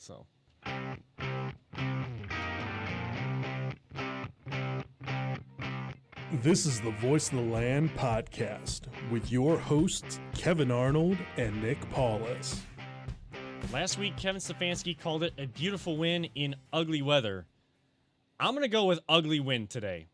So. This is the Voice of the Land podcast with your hosts, Kevin Arnold and Nick Paulus. Last week, Kevin Stefanski called it a beautiful win in ugly weather. I'm going to go with ugly win today.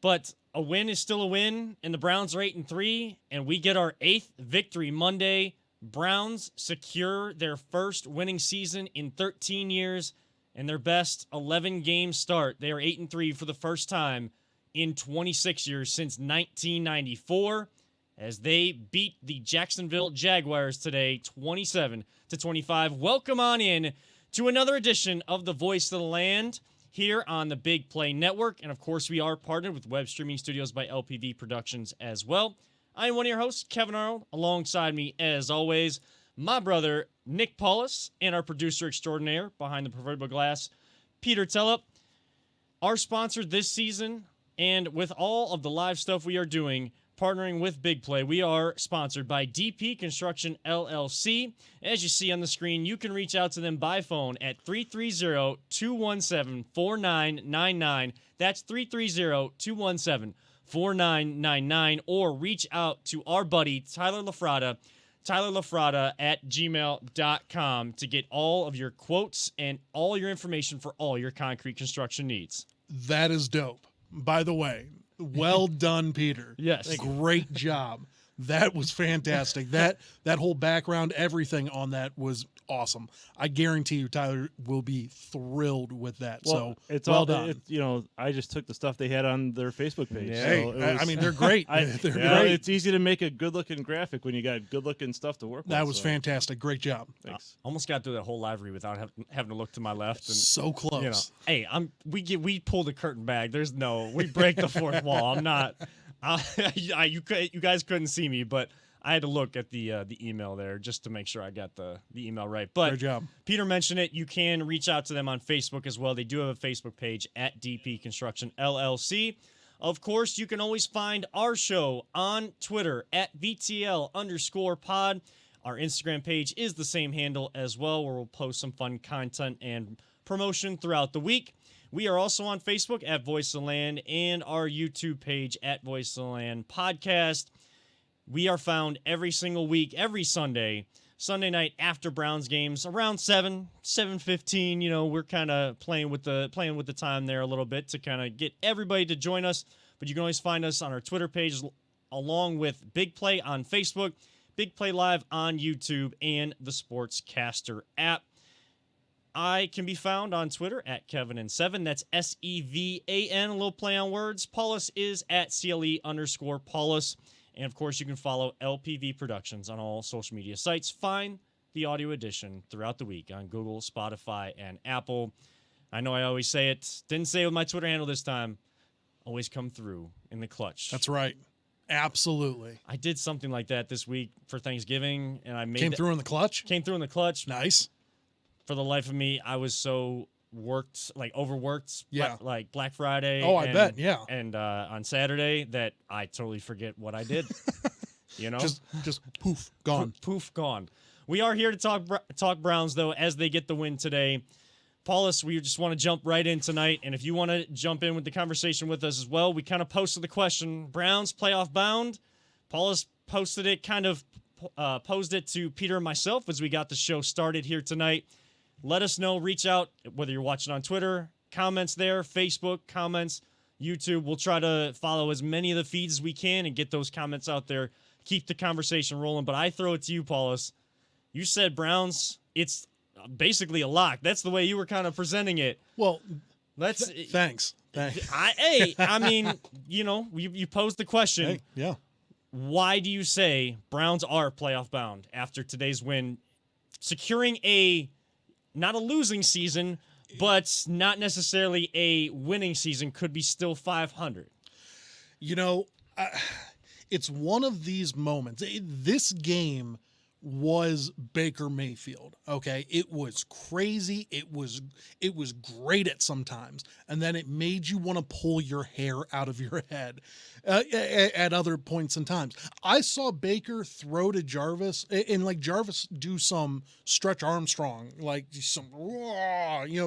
But a win is still a win, and the Browns are 8-3, and we get our 8th victory Monday. Browns secure their first winning season in 13 years and their best 11-game start. They are 8-3 for the first time in 26 years since 1994 as they beat the Jacksonville Jaguars today 27-25. Welcome on in to another edition of the Voice of the Land here on the Big Play Network. And of course, we are partnered with Web Streaming Studios by LPV Productions as well. I am one of your hosts, Kevin Arnold. Alongside me, as always, my brother, Nick Paulus, and our producer extraordinaire behind the proverbial glass, Peter Tellup. Our sponsor this season, and with all of the live stuff we are doing, partnering with Big Play, we are sponsored by DP Construction LLC. As you see on the screen, you can reach out to them by phone at 330-217-4999. That's 330-217-4999. Or reach out to our buddy, Tyler Lafrada at gmail.com to get all of your quotes and all your information for all your concrete construction needs. That is dope. By the way, well done, Peter. Yes. Great job. That was fantastic. That whole background, everything on that was awesome. I guarantee you Tyler will be thrilled with that. Well, so it's well all done. I just took the stuff they had on their Facebook page. Yeah. Hey, So it was, I mean, they're great. They're great. It's easy to make a good-looking graphic when you got good-looking stuff to work with. That was so, fantastic. Great job. Thanks. Almost got through that whole live read without having to look to my left. And, So close. you know, hey, we pull the curtain back. We break the fourth wall. I'm not. You guys couldn't see me, but I had to look at the email there just to make sure I got the email right. But Great job. Peter mentioned it. You can reach out to them on Facebook as well. They do have a Facebook page at DP Construction LLC. Of course, you can always find our show on Twitter at VTL_pod. Our Instagram page is the same handle as well, where we'll post some fun content and promotion throughout the week. We are also on Facebook at Voice of the Land and our YouTube page at Voice of the Land Podcast. We are found every single week, every Sunday night after Browns games, around 7:15. You know, we're kind of playing with the time there a little bit to kind of get everybody to join us. But you can always find us on our Twitter page, along with Big Play on Facebook, Big Play Live on YouTube, and the Sportscaster app. I can be found on Twitter at Kevin7. That's SEVAN, a little play on words. Paulus is at CLE_Paulus. And, of course, you can follow LPV Productions on all social media sites. Find the audio edition throughout the week on Google, Spotify, and Apple. I know I always say it. Didn't say it with my Twitter handle this time. Always come through in the clutch. That's right. Absolutely. I did something like that this week for Thanksgiving, and I Came through in the clutch? Came through in the clutch. Nice. For the life of me, I was so overworked, Yeah. like Black Friday. Oh, I bet, yeah. And on Saturday, that I totally forget what I did. You know, Just poof, gone. Poof, gone. We are here to talk Browns though, as they get the win today. Paulus, we just want to jump right in tonight, and if you want to jump in with the conversation with us as well, we kind of posted the question: Browns playoff bound? Paulus posted it, posed it to Peter and myself as we got the show started here tonight. Let us know. Reach out, whether you're watching on Twitter, comments there, Facebook, comments, YouTube. We'll try to follow as many of the feeds as we can and get those comments out there. Keep the conversation rolling. But I throw it to you, Paulus. You said Browns, it's basically a lock. That's the way you were kind of presenting it. Well, thanks. Thanks. I mean, you know, you posed the question. Hey, yeah. Why do you say Browns are playoff bound after today's win, securing not a losing season, but not necessarily a winning season, could be still 500? You know, it's one of these moments. This game was Baker Mayfield. Okay, it was crazy. It was great at sometimes, and then it made you want to pull your hair out of your head at other points and times. I saw Baker throw to Jarvis, and like Jarvis do some Stretch Armstrong, like some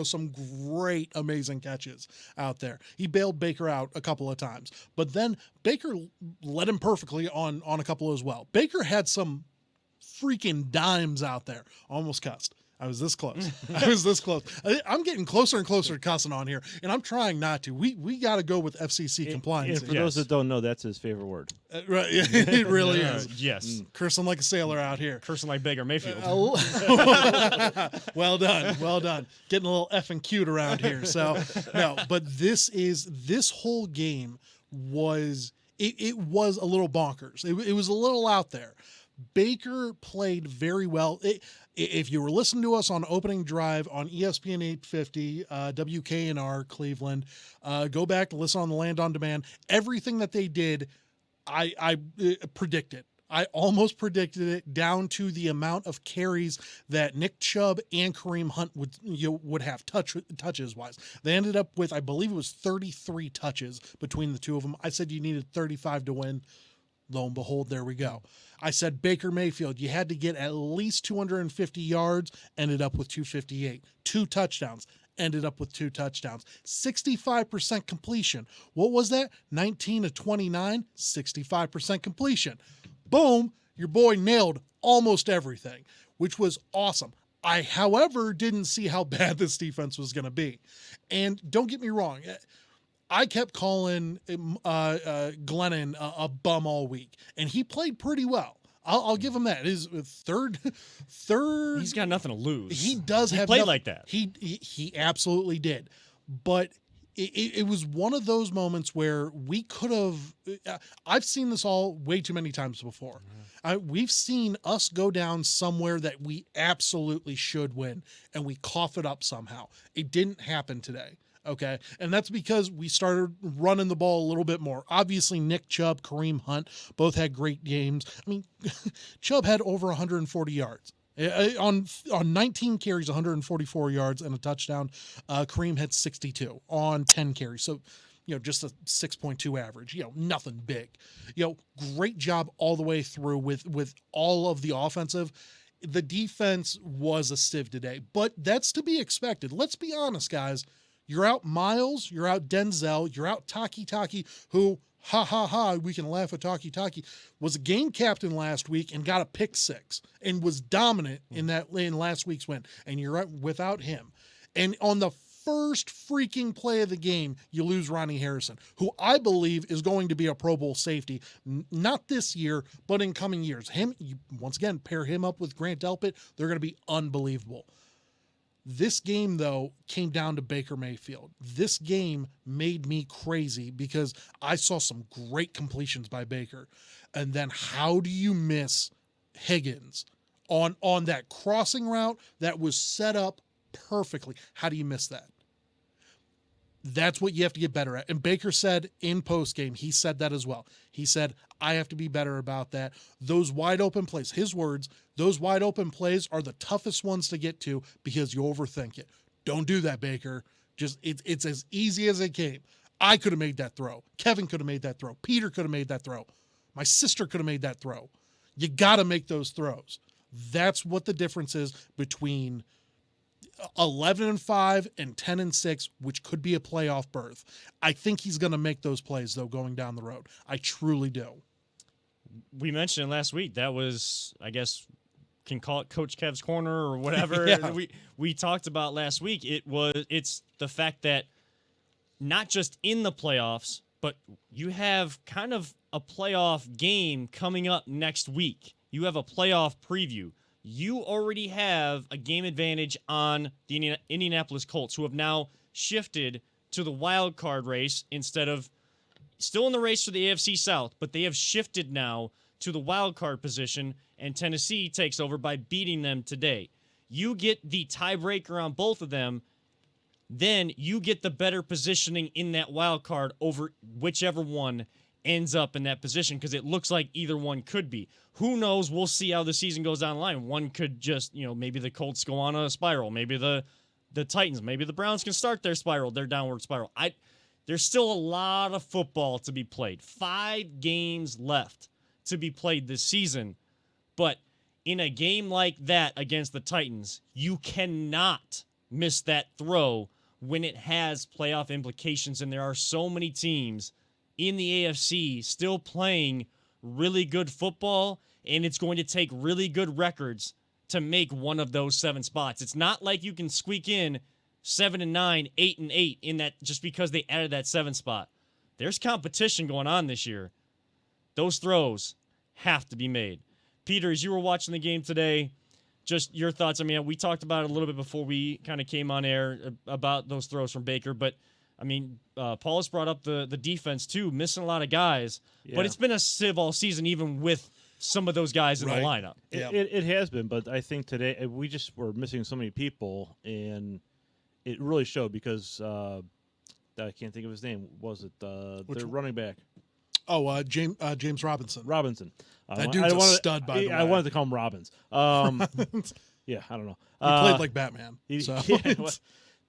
some great amazing catches out there. He bailed Baker out a couple of times, but then Baker led him perfectly on a couple as well. Baker had some freaking dimes out there. Almost cussed. I was this close. I'm getting closer and closer to cussing on here, and I'm trying not to. We got to go with FCC compliance. And for those that don't know, that's his favorite word. Right, it really is. Yes. Cursing like a sailor out here. Cursing like Baker Mayfield. Well done. Getting a little effing cute around here. So no, but this whole game was it was a little bonkers. It was a little out there. Baker played very well. If you were listening to us on opening drive on ESPN 850, WKNR Cleveland, go back and listen on the Land on Demand. Everything that they did, I predicted. I almost predicted it down to the amount of carries that Nick Chubb and Kareem Hunt would have touches wise. They ended up with, I believe it was 33 touches between the two of them. I said you needed 35 to win. Lo and behold, there we go. I said Baker Mayfield, you had to get at least 250 yards, ended up with 258. 2 touchdowns, ended up with 2 touchdowns. 65% completion. What was that? 19 to 29, 65% completion. Boom, your boy nailed almost everything, which was awesome. I, however, didn't see how bad this defense was going to be. And don't get me wrong, I kept calling Glennon a bum all week, and he played pretty well. I'll give him that. His third. He's got nothing to lose. He does have played like that. He absolutely did, but it was one of those moments where we could have. I've seen this all way too many times before. We've seen us go down somewhere that we absolutely should win, and we cough it up somehow. It didn't happen today. Okay. And that's because we started running the ball a little bit more. Obviously, Nick Chubb, Kareem Hunt, both had great games. I mean, Chubb had over 140 yards. On 19 carries, 144 yards and a touchdown. Kareem had 62 on 10 carries. So, just a 6.2 average, nothing big. Great job all the way through with all of the offensive. The defense was a sieve today, but that's to be expected. Let's be honest, guys. You're out Miles, you're out Denzel, you're out Taki, who, we can laugh at Taki, was a game captain last week and got a pick 6 and was dominant in last week's win. And you're out without him. And on the first freaking play of the game, you lose Ronnie Harrison, who I believe is going to be a Pro Bowl safety, not this year, but in coming years. Once again, pair him up with Grant Delpit, they're going to be unbelievable. This game, though, came down to Baker Mayfield. This game made me crazy because I saw some great completions by Baker. And then how do you miss Higgins on that crossing route that was set up perfectly? How do you miss that? That's what you have to get better at. And Baker said in postgame, he said that as well. He said, I have to be better about that. Those wide open plays, his words, those wide open plays are the toughest ones to get to because you overthink it. Don't do that, Baker. Just it's as easy as it came. I could have made that throw. Kevin could have made that throw. Peter could have made that throw. My sister could have made that throw. You got to make those throws. That's what the difference is between 11-5 and 10-6, which could be a playoff berth. I think he's going to make those plays, though, going down the road. I truly do. We mentioned last week that was, I guess, can call it Coach Kev's corner or whatever. Yeah. We talked about last week. It's the fact that not just in the playoffs, but you have kind of a playoff game coming up next week. You have a playoff preview. You already have a game advantage on the Indianapolis Colts, who have now shifted to the wild card race instead of still in the race for the AFC South, but they have shifted now to the wild card position, and Tennessee takes over by beating them today. You get the tiebreaker on both of them, then you get the better positioning in that wild card over whichever one, ends up in that position because it looks like either one could be. Who knows? We'll see how the season goes down the line. One could just, maybe the Colts go on a spiral. Maybe the Titans, maybe the Browns can start their downward spiral. There's still a lot of football to be played. 5 games left to be played this season. But in a game like that against the Titans, you cannot miss that throw when it has playoff implications. And there are so many teams in the AFC still playing really good football, and it's going to take really good records to make one of those 7 spots. It's not like you can squeak in 7-9, 8-8 in that just because they added that 7 spot. There's competition going on this year. Those throws have to be made. Peter, as you were watching the game today, just your thoughts. I mean, we talked about it a little bit before we kind of came on air about those throws from Baker, but I mean, Paulus brought up the defense too, missing a lot of guys, but it's been a sieve all season, even with some of those guys in the lineup. It has been, but I think today we just were missing so many people, and it really showed because I can't think of his name. Was it their running back? Oh, James Robinson. That dude's a stud, by the way. I wanted to call him Robbins. Yeah, I don't know. He played like Batman.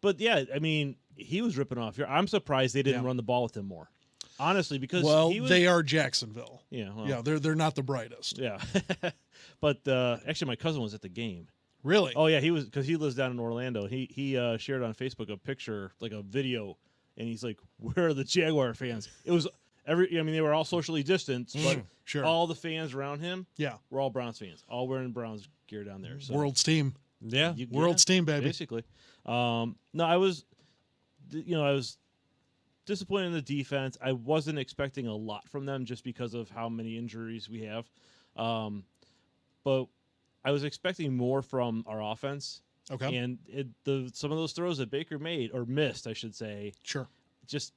But yeah, I mean, he was ripping off. I'm surprised they didn't run the ball with him more. Honestly, because they are Jacksonville. Yeah, they're not the brightest. Yeah, but actually, my cousin was at the game. Really? Oh yeah, he was, because he lives down in Orlando. He shared on Facebook a picture, like a video, and he's like, "Where are the Jaguar fans?" It was they were all socially distanced, but all the fans around him, were all Browns fans, all wearing Browns gear down there. So. World's team. Yeah, World's team, baby. Basically. No, I was disappointed in the defense. I wasn't expecting a lot from them just because of how many injuries we have. But I was expecting more from our offense. Okay. And some of those throws that Baker made, or missed, I should say. Sure. Just,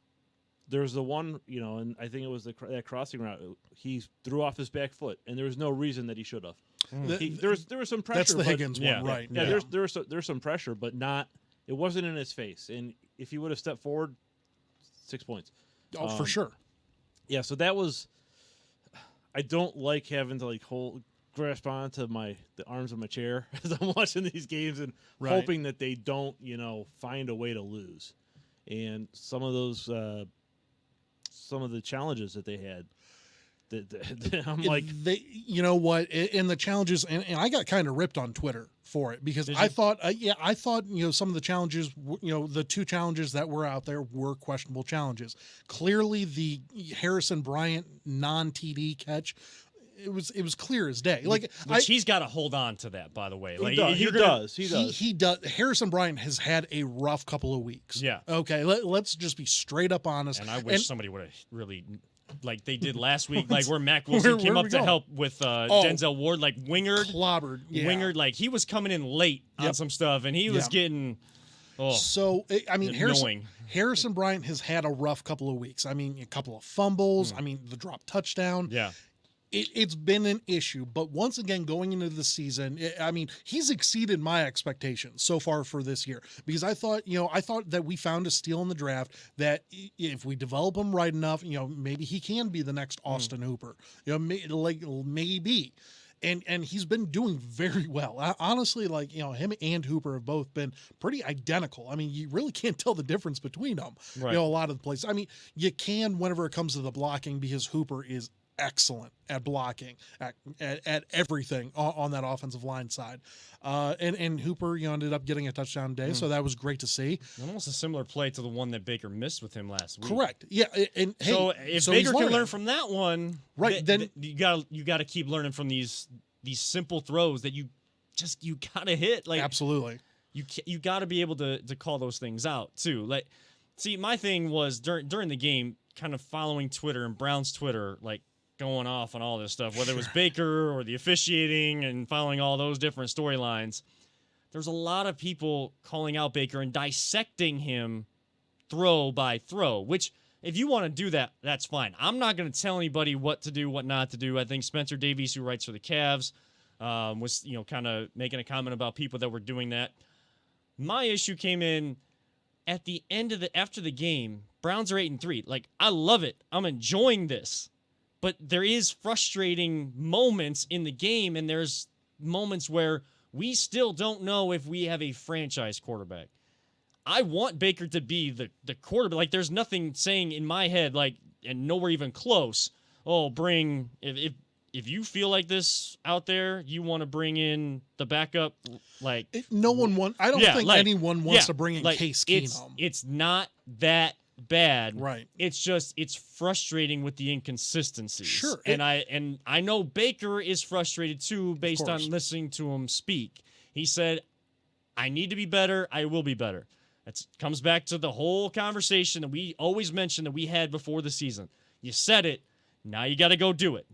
there was the one, and I think it was that crossing route. He threw off his back foot, and there was no reason that he should have. There was some pressure. That's the Higgins one, right? Yeah, there's some pressure, but not. It wasn't in his face, and if he would have stepped forward, 6 points. Oh, for sure. Yeah, so that was. I don't like having to grasp onto the arms of my chair as I'm watching these games and hoping that they don't, find a way to lose. And some of those, some of the challenges that they had. I'm like, you know what? In the challenges, and I got kind of ripped on Twitter for it because I thought, some of the challenges, the 2 challenges that were out there were questionable challenges. Clearly, the Harrison Bryant non-TD catch, it was clear as day. He's got to hold on to that, by the way. He does. He does. Harrison Bryant has had a rough couple of weeks. Yeah. Okay. Let's just be straight up honest. And I wish somebody would have really. Like they did last week, where Mac Wilson came up to help with Denzel Ward, clobbered. Yeah. Wingard, he was coming in late on some stuff, and he was getting. Oh, so I mean, annoying. Harrison Bryant has had a rough couple of weeks. I mean, a couple of fumbles. I mean, the drop touchdown. Yeah. It's been an issue, but once again, going into the season, he's exceeded my expectations so far for this year because I thought that we found a steal in the draft that if we develop him right enough, maybe he can be the next Austin Hooper, maybe. And he's been doing very well. Honestly, him and Hooper have both been pretty identical. I mean, you really can't tell the difference between them. Right. A lot of the places. I mean, you can whenever it comes to the blocking because Hooper is excellent at blocking at everything on that offensive line side. And Hooper, ended up getting a touchdown today, so that was great to see. Almost a similar play to the one that Baker missed with him last week. Correct. Yeah. And so if Baker can learn from that one, right? Then you got to keep learning from these simple throws that you got to hit. Absolutely. You got to be able to call those things out too. See, my thing was during the game, kind of following Twitter and Brown's Twitter, going off on all this stuff, whether it was Baker or the officiating and following all those different storylines. There's a lot of people calling out Baker and dissecting him throw by throw, which if you want to do that, that's fine. I'm not going to tell anybody what to do, what not to do. I think Spencer Davies, who writes for the Cavs, was kind of making a comment about people that were doing that. My issue came in at the end after the game. Browns are 8-3. Like, I love it. I'm enjoying this. But there is frustrating moments in the game, and there's moments where we still don't know if we have a franchise quarterback. I want Baker to be the quarterback. Like, there's nothing saying in my head, like, and nowhere even close, oh, bring, if you feel like this out there, you want to bring in the backup, like... I don't think anyone wants to bring in Case Keenum. It's not that bad. Right. It's frustrating with the inconsistencies. Sure. And I know Baker is frustrated too based on listening to him speak. He said, I need to be better. I will be better. That comes back to the whole conversation that we always mentioned that we had before the season. You said it. Now you got to go do it.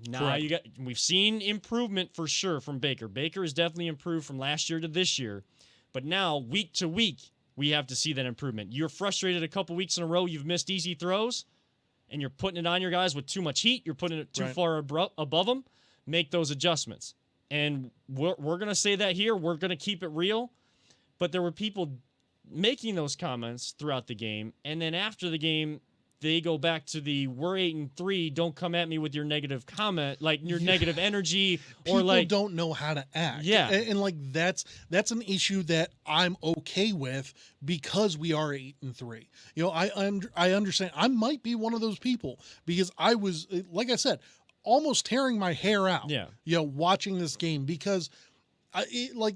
We've seen improvement for sure from Baker. Baker has definitely improved from last year to this year. But now, week to week, we have to see that improvement. You're frustrated a couple weeks in a row. You've missed easy throws, and you're putting it on your guys with too much heat. You're putting it too far above them. Make those adjustments. And we're going to say that here. We're going to keep it real. But there were people making those comments throughout the game, and then after the game, they go back to the we're 8-3. Don't come at me with your negative comment, like your negative energy, or people don't know how to act. Yeah, and like that's an issue that I'm okay with because we are 8-3. You know, I understand. I might be one of those people because I was, like I said, almost tearing my hair out. Yeah, you know, watching this game because.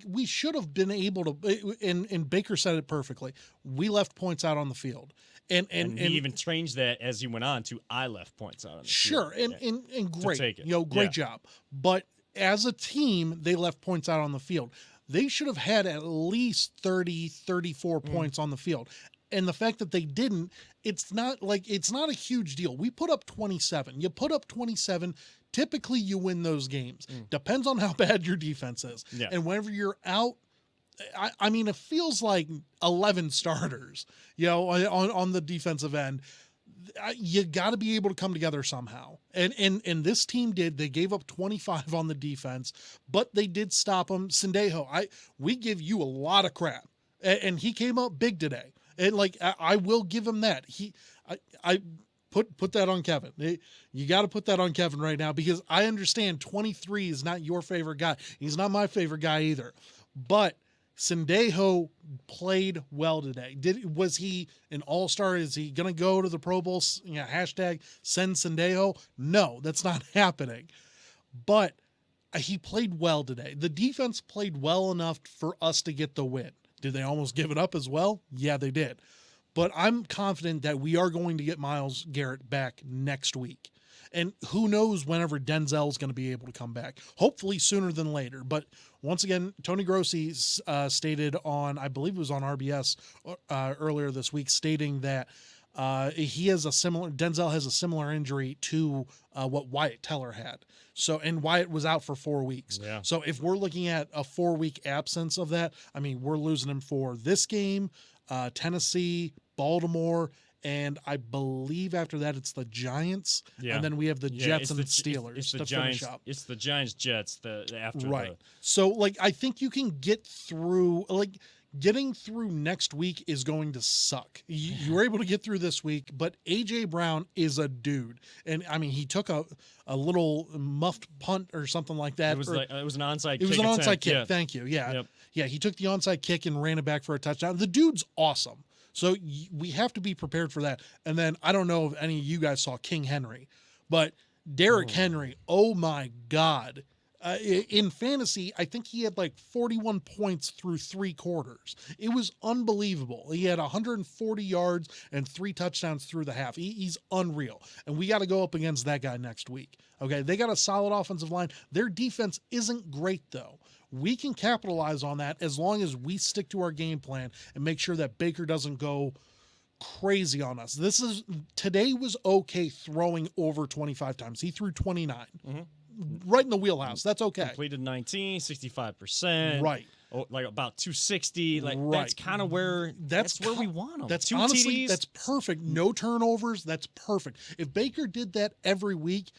We should have been able to, and Baker said it perfectly. We left points out on the field, and he even changed that as he went on to I left points out on the field. Sure, and great, take it. You know, great job. But as a team, they left points out on the field. They should have had at least 30, 34 points on the field. And the fact that they didn't, it's not a huge deal. We put up 27. You put up 27. Typically, you win those games. Depends on how bad your defense is. Yeah. And whenever you're out, I mean, it feels like 11 starters, you know, on the defensive end. You got to be able to come together somehow. And this team did. They gave up 25 on the defense, but they did stop them. Sendejo, we give you a lot of crap. And he came up big today. And I will give him that. I put that on Kevin. You got to put that on Kevin right now because I understand 23 is not your favorite guy. He's not my favorite guy either. But Sendejo played well today. Was he an all-star? Is he going to go to the Pro Bowl? Hashtag send Sendejo? No, that's not happening. But he played well today. The defense played well enough for us to get the win. Did they almost give it up as well? Yeah, they did. But I'm confident that we are going to get Myles Garrett back next week. And who knows whenever Denzel's going to be able to come back. Hopefully sooner than later. But once again, Tony Grossi stated on, I believe it was on RBS earlier this week, stating that Denzel has a similar injury to what Wyatt Teller had. So, and Wyatt was out for 4 weeks. Yeah. So if we're looking at a 4-week absence of that, I mean, we're losing him for this game, Tennessee, Baltimore, and I believe after that it's the Giants, and then we have the Jets and the Steelers. It's the Giants. It's the Giants Jets. After So I think you can get through. Getting through next week is going to suck. You were able to get through this week, but A.J. Brown is a dude. And, I mean, he took a little muffed punt or something like that. It was an onside kick. It was an onside kick. Yeah. Thank you. Yeah. Yep. Yeah, he took the onside kick and ran it back for a touchdown. The dude's awesome. So we have to be prepared for that. And then I don't know if any of you guys saw King Henry, but Derrick Henry, oh my God. In fantasy, I think he had 41 points through 3 quarters. It was unbelievable. He had 140 yards and 3 touchdowns through the half. He's unreal. And we got to go up against that guy next week. Okay, they got a solid offensive line. Their defense isn't great, though. We can capitalize on that as long as we stick to our game plan and make sure that Baker doesn't go crazy on us. Today was okay throwing over 25 times. He threw 29. Mm-hmm. Right in the wheelhouse. That's okay. Completed 19, 65%. Right. About 260. That's kind of where that's where we want them. That's 2 honestly, TDs. that's perfect. No turnovers. That's perfect. If Baker did that every week,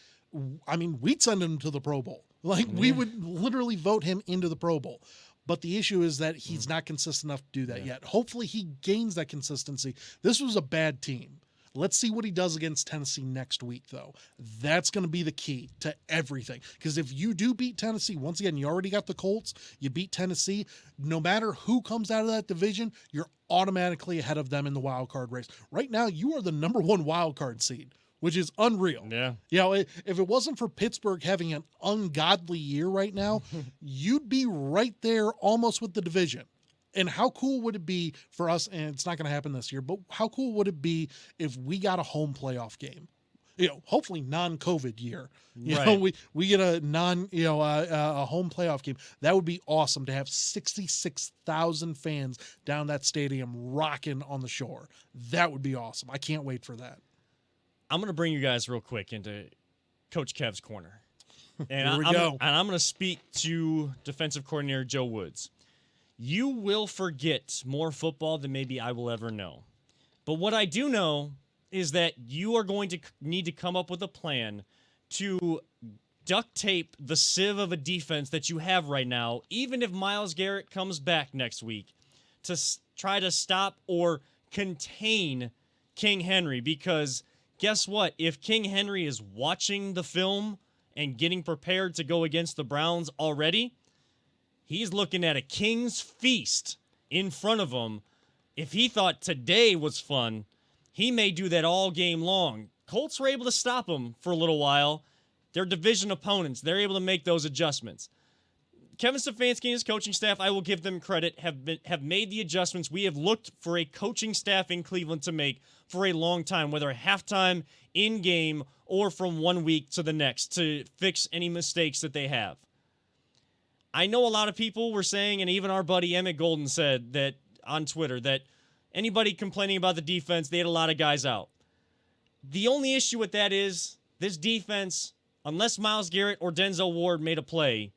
I mean, we'd send him to the Pro Bowl. We would literally vote him into the Pro Bowl. But the issue is that he's not consistent enough to do that yet. Hopefully he gains that consistency. This was a bad team. Let's see what he does against Tennessee next week, though. That's going to be the key to everything. Because if you do beat Tennessee, once again, you already got the Colts, you beat Tennessee, no matter who comes out of that division, you're automatically ahead of them in the wild card race. Right now, you are the number one wild card seed, which is unreal. Yeah. You know, if it wasn't for Pittsburgh having an ungodly year right now, you'd be right there almost with the division. And how cool would it be for us, and it's not going to happen this year, but how cool would it be if we got a home playoff game? You know, hopefully non-COVID year. You know, we get a a home playoff game. That would be awesome to have 66,000 fans down that stadium rocking on the shore. That would be awesome. I can't wait for that. I'm going to bring you guys real quick into Coach Kev's corner. And Here we go. I'm going to speak to defensive coordinator Joe Woods. You will forget more football than maybe I will ever know. But what I do know is that you are going to need to come up with a plan to duct tape the sieve of a defense that you have right now, even if Myles Garrett comes back next week, to try to stop or contain King Henry. Because guess what? If King Henry is watching the film and getting prepared to go against the Browns already, he's looking at a king's feast in front of him. If he thought today was fun, he may do that all game long. Colts were able to stop him for a little while. They're division opponents. They're able to make those adjustments. Kevin Stefanski and his coaching staff, I will give them credit, have made the adjustments we have looked for a coaching staff in Cleveland to make for a long time, whether halftime, in-game, or from one week to the next, to fix any mistakes that they have. I know a lot of people were saying, and even our buddy Emmett Golden said that on Twitter, that anybody complaining about the defense, they had a lot of guys out. The only issue with that is this defense, unless Myles Garrett or Denzel Ward made a play,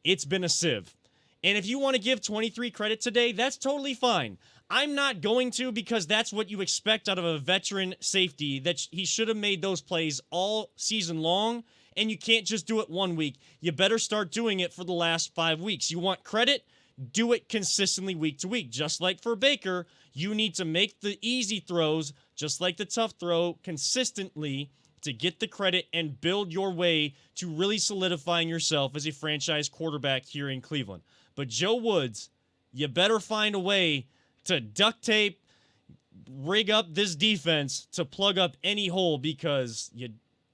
it's been a sieve. And if you want to give 23 credit today, that's totally fine. I'm not going to, because that's what you expect out of a veteran safety, that he should have made those plays all season long. And you can't just do it one week. You better start doing it for the last 5 weeks. You want credit? Do it consistently week to week. Just like for Baker, you need to make the easy throws, just like the tough throw, consistently to get the credit and build your way to really solidifying yourself as a franchise quarterback here in Cleveland. But Joe Woods, you better find a way to duct tape, rig up this defense to plug up any hole, because you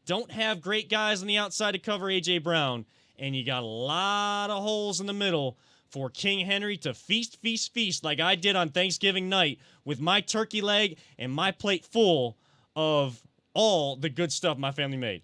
don't have great guys on the outside to cover A.J. Brown, and you got a lot of holes in the middle for King Henry to feast, feast, feast like I did on Thanksgiving night with my turkey leg and my plate full of all the good stuff my family made.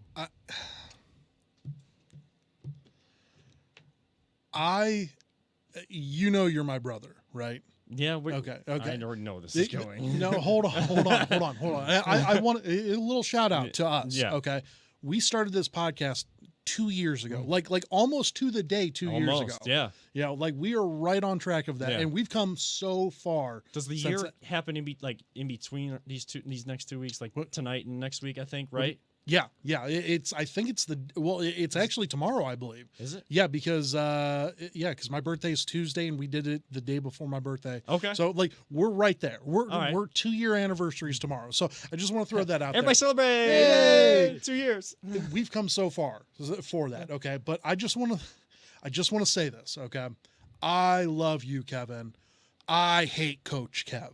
You know you're my brother, right? Yeah. Okay. I already know where this is going. No, hold on. I want a little shout out to us. Yeah. Okay. We started this podcast 2 years ago, like almost to the day 2 years ago. Yeah. Yeah. Like we are right on track of that. Yeah. And we've come so far. Does the year happen in between these next 2 weeks, like tonight and next week, I think, right? Yeah. I think it's actually tomorrow, I believe. Is it? Yeah, because my birthday is Tuesday and we did it the day before my birthday. Okay. So like we're right there. We're right. 2-year anniversaries tomorrow. So I just want to throw that out Everybody there. celebrate! Yay! 2 years. We've come so far for that, okay? But I just want to say this, okay? I love you, Kevin. I hate Coach Kev.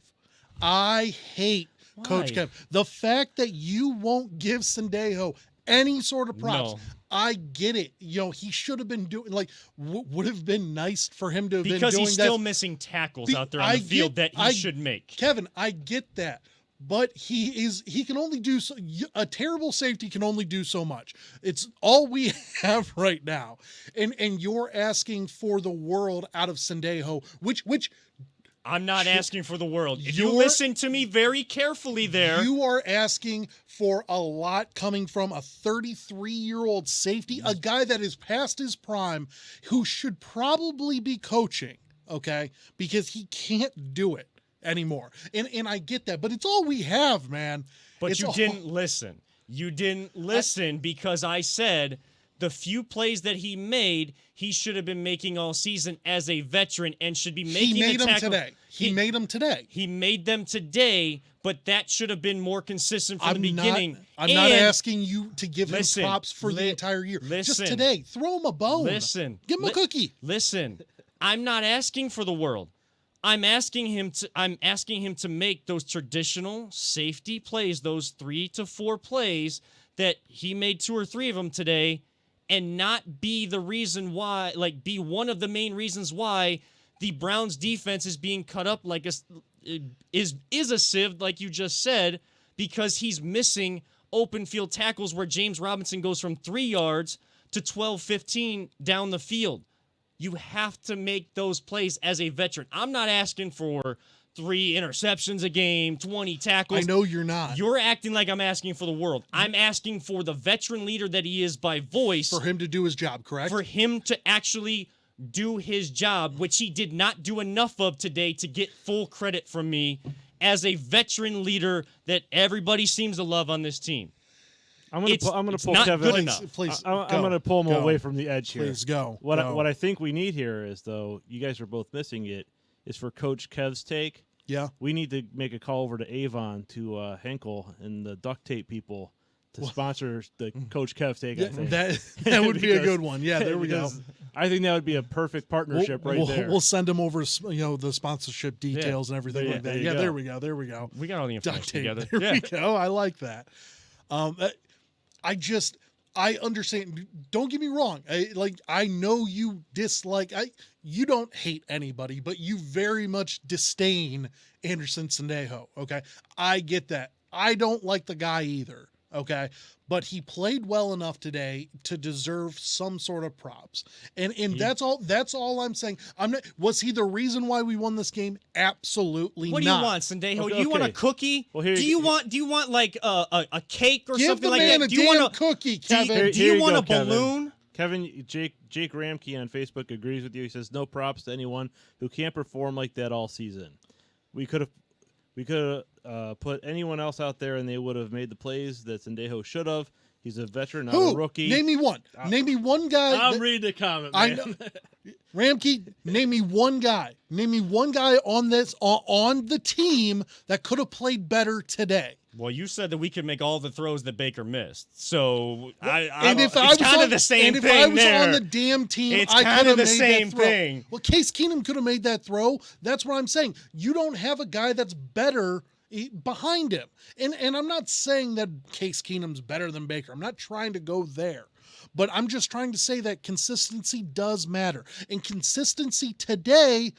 I hate Coach Kev. The fact that you won't give Sendejo any sort of props. No. I get it. You know, he should have been doing, like, would have been nice for him to have been doing that. Because he's still missing tackles out there on the field that he should make. Kevin, I get that. But he can only do so, a terrible safety can only do so much. It's all we have right now. And you're asking for the world out of Sendejo, which I'm not asking for the world. If you listen to me very carefully there. You are asking for a lot coming from a 33-year-old safety, a guy that is past his prime, who should probably be coaching, okay? Because he can't do it anymore. And I get that, but it's all we have, man. But you didn't listen. You didn't listen because I said the few plays that he made, he should have been making all season as a veteran and should be making He made the them tackle. today. He made them today. He made them today, but that should have been more consistent from the beginning. I'm not asking you to give Listen, him props for the entire year. Just listen. today, throw him a bone. Listen. Give him a cookie. Listen, I'm not asking for the world. I'm asking him to make those traditional safety plays, those 3 to 4 plays that he made 2 or 3 of them today, and not be the reason why, like be one of the main reasons why the Browns defense is being cut up like is a sieve, like you just said, because he's missing open field tackles where James Robinson goes from 3 yards to 12, 15 down the field. You have to make those plays as a veteran. I'm not asking for 3 interceptions a game, 20 tackles. I know you're not. You're acting like I'm asking for the world. I'm asking for the veteran leader that he is by voice. For him to do his job, correct? For him to actually do his job, which he did not do enough of today to get full credit from me as a veteran leader that everybody seems to love on this team. I'm going to pull not Kevin. good enough. Please, I'm going to pull him away from the edge here. Please go. What go. I think we need here is, though, you guys are both missing it, is for Coach Kev's take. Yeah. We need to make a call over to Avon, to Henkel and the duct tape people to sponsor the Coach Kev take. I think That would be a good one. Yeah, there we go. I think that would be a perfect partnership there. We'll send them over, the sponsorship details and everything like that. Yeah, there we go. There we go. We got all the information Duct tape. together. There we go. I like that. I understand. Don't get me wrong. I know you dislike. You don't hate anybody, but you very much disdain Anderson Sandejo. Okay, I get that. I don't like the guy either. Okay, but he played well enough today to deserve some sort of props, and that's all. That's all I'm saying. Was he the reason why we won this game? Absolutely not. What do you want, Sandejo? Okay, do you want a cookie? Well, do you want like a cake or Give something the like man that? a Do you damn want cookie, Kevin? Do you want go, a balloon? Kevin, Jake Ramke on Facebook agrees with you. He says no props to anyone who can't perform like that all season. We could have put anyone else out there and they would have made the plays that Sandejo should have. He's a veteran, not a rookie. Name me one. Name me one guy. I'm reading the comment, man. I know. Ramke, name me one guy. Name me one guy on the team that could have played better today. Well, you said that we could make all the throws that Baker missed. So If I was kind of the same thing there. And if I was on the damn team, it's I kind could of have the made same that throw. thing. Well, Case Keenum could have made that throw. That's what I'm saying. You don't have a guy that's better behind him. And I'm not saying that Case Keenum's better than Baker. I'm not trying to go there. But I'm just trying to say that consistency does matter. And consistency today,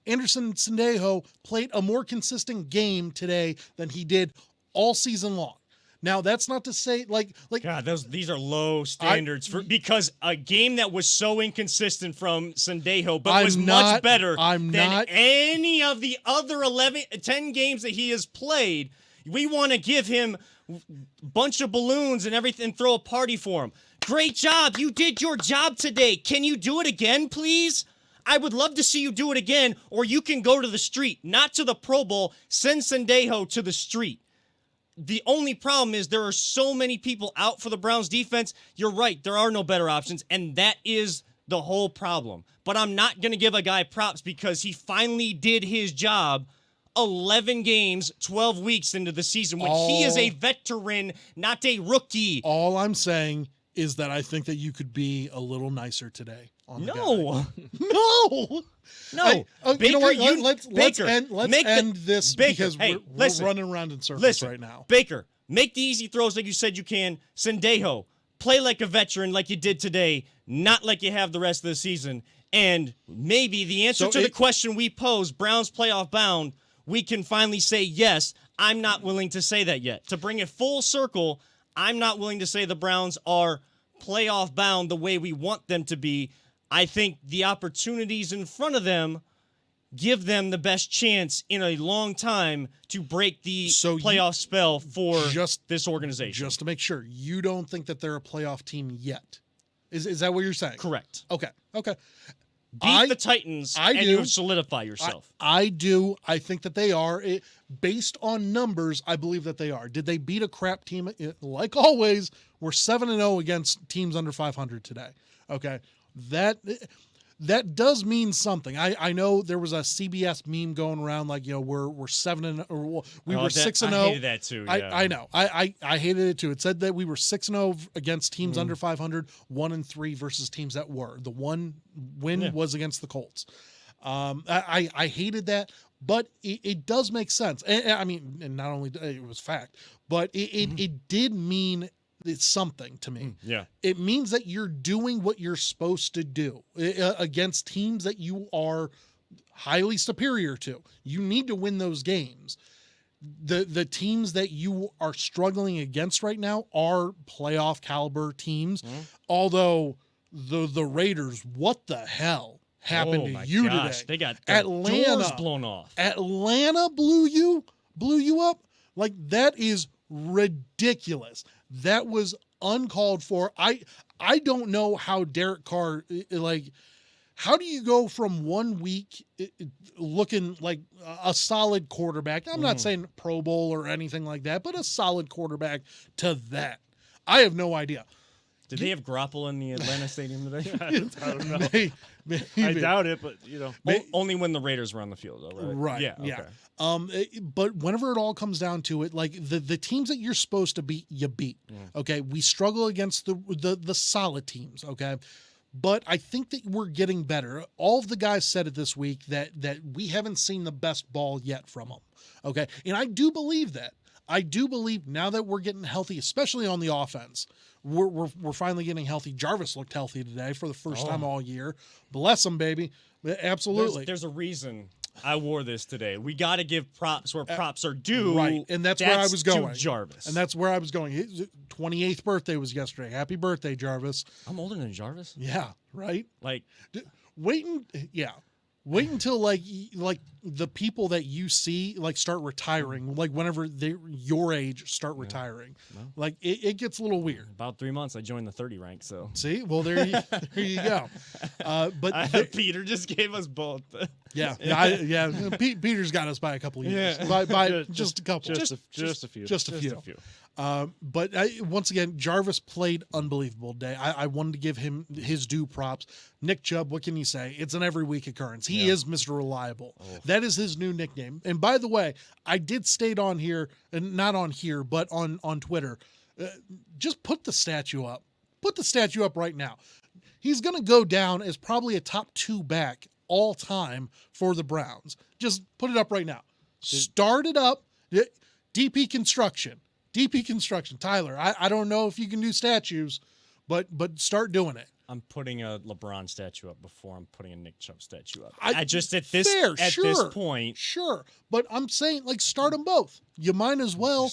Anderson Sandejo played a more consistent game today than he did all season long. Now, that's not to say God, these are low standards because a game that was so inconsistent from Sandejo, but was much better than any of the other 10 games that he has played. We want to give him a bunch of balloons and everything, throw a party for him. Great job. You did your job today. Can you do it again, please? I would love to see you do it again, or you can go to the street, not to the Pro Bowl. Send Sandejo to the street. The only problem is there are so many people out for the Browns defense. You're right. There are no better options, and that is the whole problem. But I'm not going to give a guy props because he finally did his job 11 games, 12 weeks into the season when he is a veteran, not a rookie. All I'm saying is that I think that you could be a little nicer today. On the guy. No. Baker, you know what? Let's end this because we're running around in circles right now. Baker, make the easy throws like you said you can. Sandejo, play like a veteran like you did today, not like you have the rest of the season. And maybe the answer to the question we pose, Browns playoff bound, we can finally say yes. I'm not willing to say that yet. To bring it full circle, I'm not willing to say the Browns are playoff bound the way we want them to be. I think the opportunities in front of them give them the best chance in a long time to break the playoff spell for this organization. Just to make sure, you don't think that they're a playoff team yet. Is that what you're saying? Correct. Okay. beat the Titans, I and do. you solidify yourself. I do. I think that they are. Based on numbers, I believe that they are. Did they beat a crap team? Like always, we're 7-0 against teams under 500 today. Okay. That does mean something. I know there was a CBS meme going around like, we're 7-0 or we were 6-0. I hated that too. Yeah. I know. I hated it too. It said that we were 6-0 against teams under 500, 1-3 versus teams that were. The one win was against the Colts. I hated that, but it does make sense. And not only it was fact, but it did mean it's something to me. Yeah. It means that you're doing what you're supposed to do against teams that you are highly superior to. You need to win those games. The teams that you are struggling against right now are playoff caliber teams. Although the Raiders, what the hell happened to you today? They got Atlanta doors blown off. Atlanta blew you up. Like, that is ridiculous. That was uncalled for. I don't know how Derek Carr, how do you go from 1 week looking like a solid quarterback? I'm not saying Pro Bowl or anything like that, but a solid quarterback to that. I have no idea. Did they have Grapple in the Atlanta Stadium today? I don't know. Maybe. I doubt it, but Only when the Raiders were on the field, though, right? Right. Yeah. Okay. But whenever it all comes down to it, like the teams that you're supposed to beat, you beat. Okay. We struggle against the solid teams. Okay. But I think that we're getting better. All of the guys said it this week that we haven't seen the best ball yet from them. Okay. And I do believe that. I do believe now that we're getting healthy, especially on the offense, we're finally getting healthy. Jarvis looked healthy today for the first time all year. Bless him, baby. Absolutely. There's a reason I wore this today. We got to give props where props are due. Right. And that's where I was going. To Jarvis. And that's where I was going. His 28th birthday was yesterday. Happy birthday, Jarvis. I'm older than Jarvis. Yeah, right? Like, Wait until like the people that you see start retiring, like whenever they your age start retiring. Well. Like it gets a little weird. About 3 months, I joined the 30 rank. So see, well there you go. But Peter just gave us both. Peter's got us by a couple of years. Yeah. By just a couple, just a few. just a few. But once again, Jarvis played unbelievable today. I wanted to give him his due props. Nick Chubb, what can you say? It's an every week occurrence. He is Mr. Reliable. Oh. That is his new nickname. And by the way, I did state on here, and not on here, but on Twitter, just put the statue up. Put the statue up right now. He's going to go down as probably a top 2 back all time for the Browns. Just put it up right now. Start it up. DP Construction. Tyler, I don't know if you can do statues, but start doing it. I'm putting a LeBron statue up before I'm putting a Nick Chubb statue up. This point. Sure. But I'm saying, start them both. You might as well.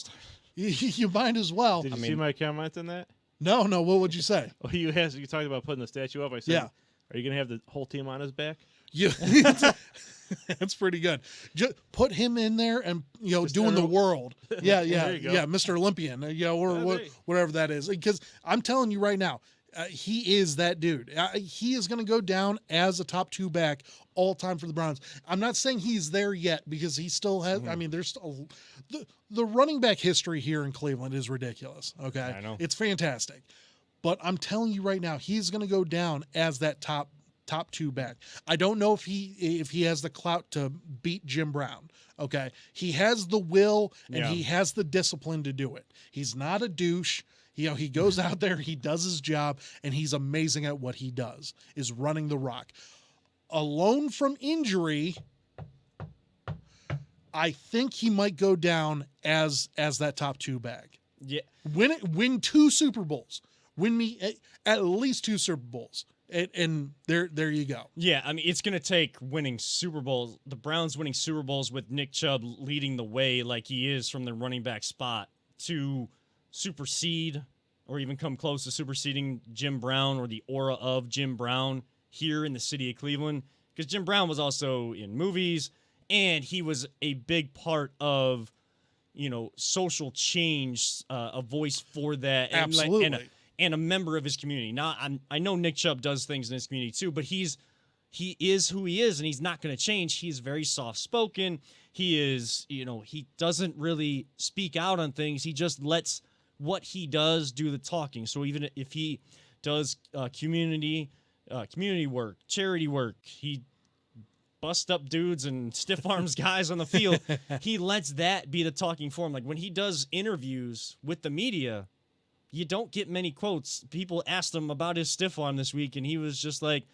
You might as well. Did you see my comment on that? No. What would you say? Oh, you talked about putting the statue up. I said, are you going to have the whole team on his back? That's pretty good. Just put him in there and Just doing the world. Yeah, There you go. Mr. Olympian, or whatever that is. Because I'm telling you right now, he is that dude. He is going to go down as a top 2 back all time for the Browns. I'm not saying he's there yet because he still has. I mean, there's still, the running back history here in Cleveland is ridiculous. Okay, I know, it's fantastic. But I'm telling you right now, he's going to go down as that top 2 back. I don't know if he has the clout to beat Jim Brown. Okay. He has the will and he has the discipline to do it. He's not a douche. He goes out there, he does his job, and he's amazing at what he does, is running the rock. Alone from injury, I think he might go down as that top 2 back. Yeah. Win 2 Super Bowls. Win me at least 2 Super Bowls. And there you go. Yeah, I mean, it's going to take winning Super Bowls, the Browns winning Super Bowls with Nick Chubb leading the way like he is from the running back spot to supersede or even come close to superseding Jim Brown or the aura of Jim Brown here in the city of Cleveland. Because Jim Brown was also in movies, and he was a big part of, social change, a voice for that. Absolutely. And a member of his community. Now, I know Nick Chubb does things in his community too, but he's he is who he is, and he's not going to change. He is very soft-spoken. He is, he doesn't really speak out on things. He just lets what he does do the talking. So even if he does community work, charity work, he bust up dudes and stiff arms guys on the field, he lets that be the talking for him. Like when he does interviews with the media, you don't get many quotes. People asked him about his stiff arm this week, and he was just like,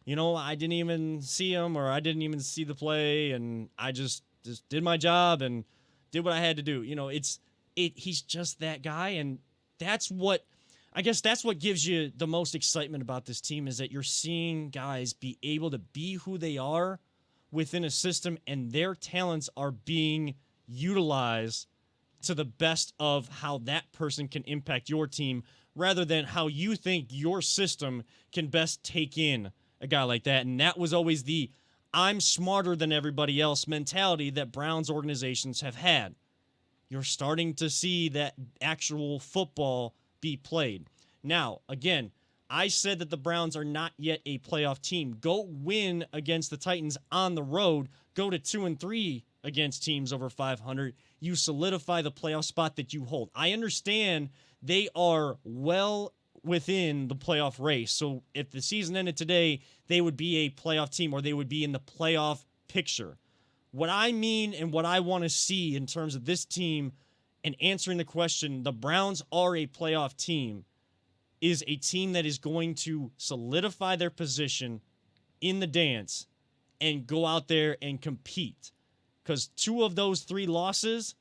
I didn't even see him, or I didn't even see the play, and I just did my job and did what I had to do. He's just that guy, and that's what gives you the most excitement about this team, is that you're seeing guys be able to be who they are within a system, and their talents are being utilized to the best of how that person can impact your team, rather than how you think your system can best take in a guy like that. And that was always the I'm smarter than everybody else mentality that Browns organizations have had. You're starting to see that actual football be played. Now, again, I said that the Browns are not yet a playoff team. Go win against the Titans on the road. Go to 2-3 against teams over 500. You solidify the playoff spot that you hold. I understand they are well within the playoff race. So if the season ended today, they would be a playoff team, or they would be in the playoff picture. What I mean and what I want to see in terms of this team and answering the question, the Browns are a playoff team, is a team that is going to solidify their position in the dance and go out there and compete. Because 2 of those 3 losses,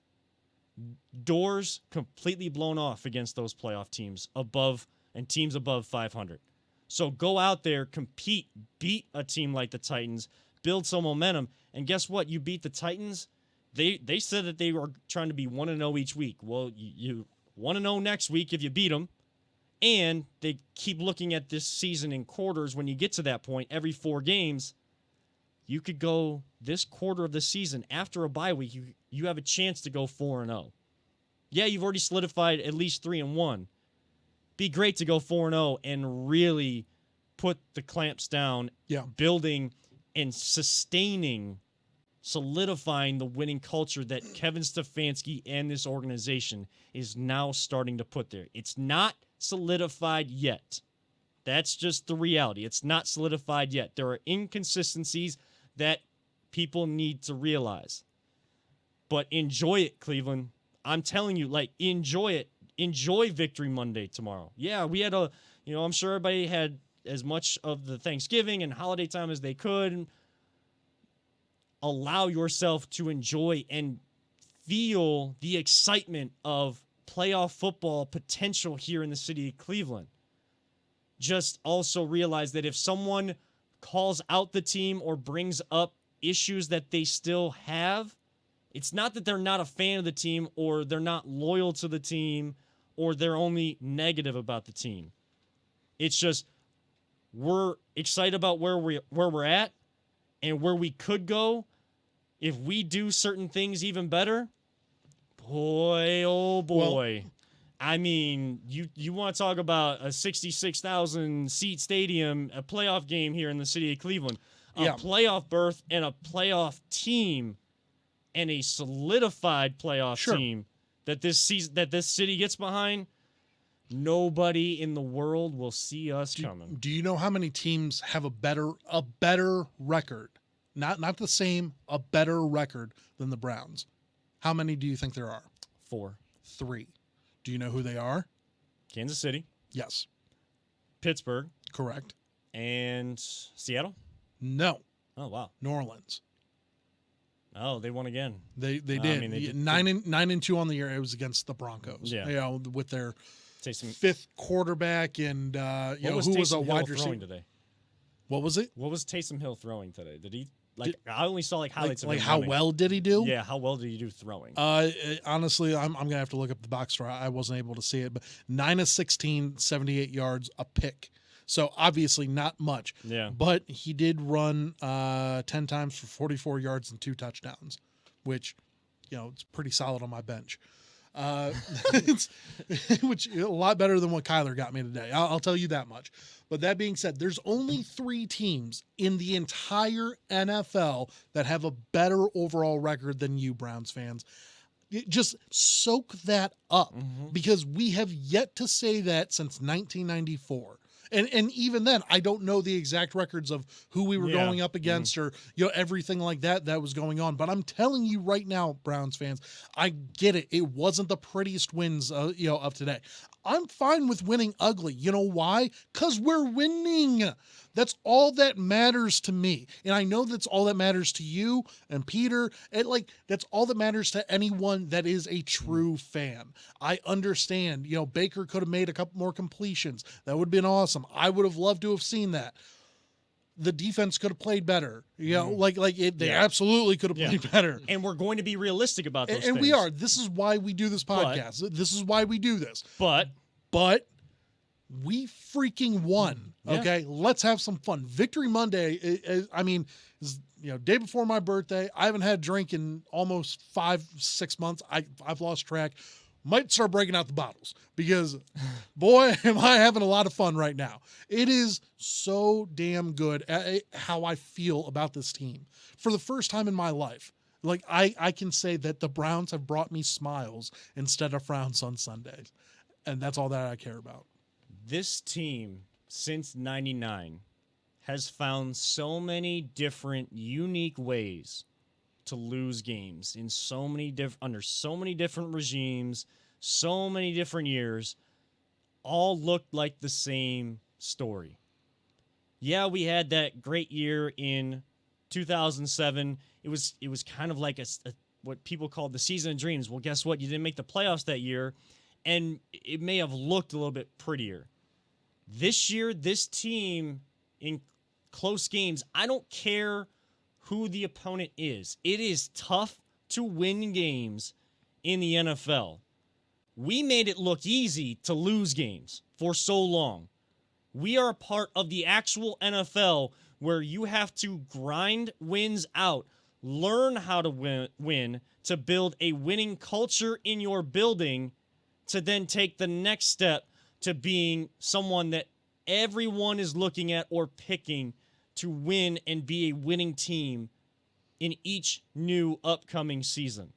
doors completely blown off against those playoff teams above and teams above 500. So go out there, compete, beat a team like the Titans, build some momentum. And guess what? You beat the Titans. They said that they were trying to be 1-0 each week. Well, you 1-0 next week if you beat them. And they keep looking at this season in quarters. When you get to that point, every 4 games, you could go this quarter of the season after a bye week. You have a chance to go 4-0. Yeah, you've already solidified at least 3-1. Be great to go 4-0 and really put the clamps down, building and sustaining, solidifying the winning culture that Kevin Stefanski and this organization is now starting to put there. It's not solidified yet. That's just the reality. It's not solidified yet. There are inconsistencies that people need to realize. But enjoy it, Cleveland. I'm telling you, enjoy it. Enjoy Victory Monday tomorrow. Yeah, we had I'm sure everybody had as much of the Thanksgiving and holiday time as they could. Allow yourself to enjoy and feel the excitement of playoff football potential here in the city of Cleveland. Just also realize that if someone calls out the team or brings up issues that they still have, it's not that they're not a fan of the team or they're not loyal to the team or they're only negative about the team. It's just we're excited about where we're at and where we could go if we do certain things even better. Boy, oh boy. Well, I mean, you want to talk about a 66,000 seat stadium, a playoff game here in the city of Cleveland, a playoff berth and a playoff team and a solidified playoff team that this city gets behind. Nobody in the world will see us coming. Do you know how many teams have a better record? Not the same, a better record than the Browns. How many do you think there are? 4. 3. Do you know who they are? Kansas City. Yes. Pittsburgh. Correct. And Seattle? No. Oh, wow. New Orleans. Oh, they won again. They did. I mean, they did 9-2 on the year. It was against the Broncos. Yeah. With their Taysom, 5th quarterback and who was a wide receiver today? What was it? What was Taysom Hill throwing today? Did he I only saw highlights of him how running. well did he do? Yeah, how well did he do throwing? Honestly, I'm gonna have to look up the box score. I wasn't able to see it, but 9 of 16, 78 yards, a pick. So obviously not much. Yeah. But he did run 10 times for 44 yards and 2 touchdowns, which it's pretty solid on my bench. It's, which a lot better than what Kyler got me today. I'll tell you that much. But that being said, there's only 3 teams in the entire NFL that have a better overall record than you, Browns fans. Just soak that up, because we have yet to say that since 1994. And even then, I don't know the exact records of who we were going up against or everything like that was going on. But I'm telling you right now, Browns fans, I get it. It wasn't the prettiest wins of today. I'm fine with winning ugly. You know why? Because we're winning. That's all that matters to me. And I know that's all that matters to you and Peter. And that's all that matters to anyone that is a true fan. I understand, Baker could have made a couple more completions. That would have been awesome. I would have loved to have seen that. The defense could have played better. They absolutely could have played better. And we're going to be realistic about those and things. we are. This is why we do this podcast. This is why we do this. But we freaking won. Okay, let's have some fun. Victory Monday. Is day before my birthday. I haven't had a drink in almost 5-6 months. I've lost track. Might start breaking out the bottles because, boy, am I having a lot of fun right now. It is so damn good how I feel about this team. For the first time in my life, I can say that the Browns have brought me smiles instead of frowns on Sundays. And that's all that I care about. This team, since 99, has found so many different, unique ways to lose games in so many under so many different regimes, so many different years, all looked like the same story. Yeah, we had that great year in 2007. It was kind of like a what people called the season of dreams. Well, guess what? You didn't make the playoffs that year, and it may have looked a little bit prettier. This year, this team in close games, I don't care who the opponent is. It is tough to win games in the NFL. We made it look easy to lose games for so long. We are a part of the actual NFL where you have to grind wins out, learn how to win to build a winning culture in your building, to then take the next step to being someone that everyone is looking at or picking to win and be a winning team in each new upcoming season.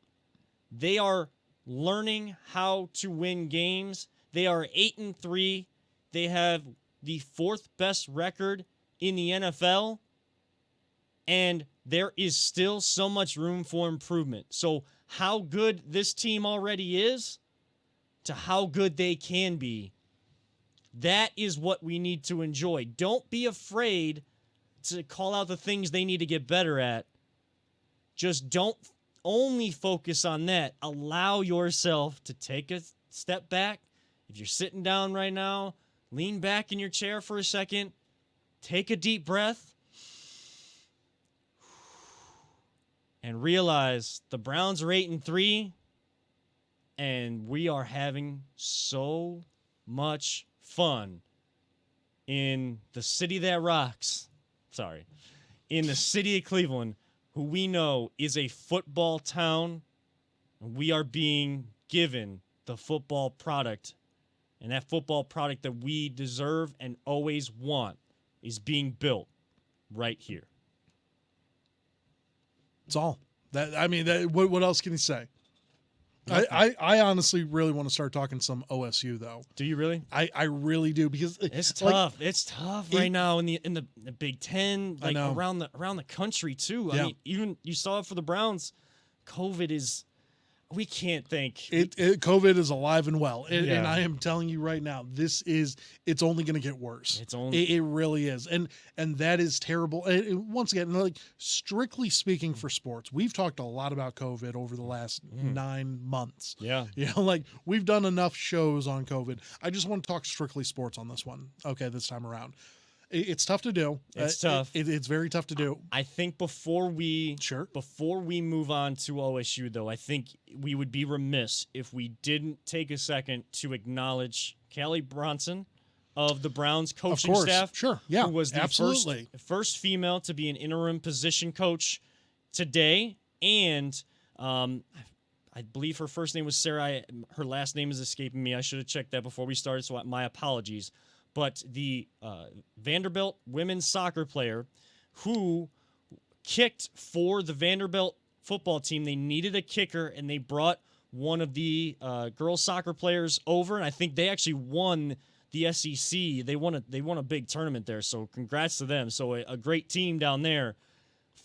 They are learning how to win games. They are 8-3. They have the 4th best record in the NFL, and there is still so much room for improvement. So how good this team already is to how good they can be, that is what we need to enjoy. Don't be afraid to call out the things they need to get better at. Just don't only focus on that. Allow yourself to take a step back. If you're sitting down right now, lean back in your chair for a second. Take a deep breath. And realize the Browns are 8-3. And we are having so much fun in the city that rocks. In the city of Cleveland, who we know is a football town. And we are being given the football product. And that football product that we deserve and always want is being built right here. That's all. What else can you say? I honestly really want to start talking some OSU though. Do you really? I really do, because it's tough. It's tough right now in the Big Ten, around the country too. Yeah. I mean, even you saw it for the Browns. COVID is. We can't think. COVID is alive and well. And I am telling you right now, it's only going to get worse. It really is. And that is terrible. And once again, strictly speaking for sports, we've talked a lot about COVID over the last 9 months. Yeah. We've done enough shows on COVID. I just want to talk strictly sports on this one. Okay. This time around. It's tough to do. It's tough. It's very tough to do. I think before we move on to OSU, though, I think we would be remiss if we didn't take a second to acknowledge Callie Bronson of the Browns coaching staff. Sure, yeah, who was the first female to be an interim position coach today, and I I believe her first name was Sarah. Her last name is escaping me. I should have checked that before we started, so my apologies. But the Vanderbilt women's soccer player who kicked for the Vanderbilt football team, they needed a kicker, and they brought one of the girls soccer players over, and I think they actually won the SEC. They won a big tournament there, so congrats to them. So a great team down there.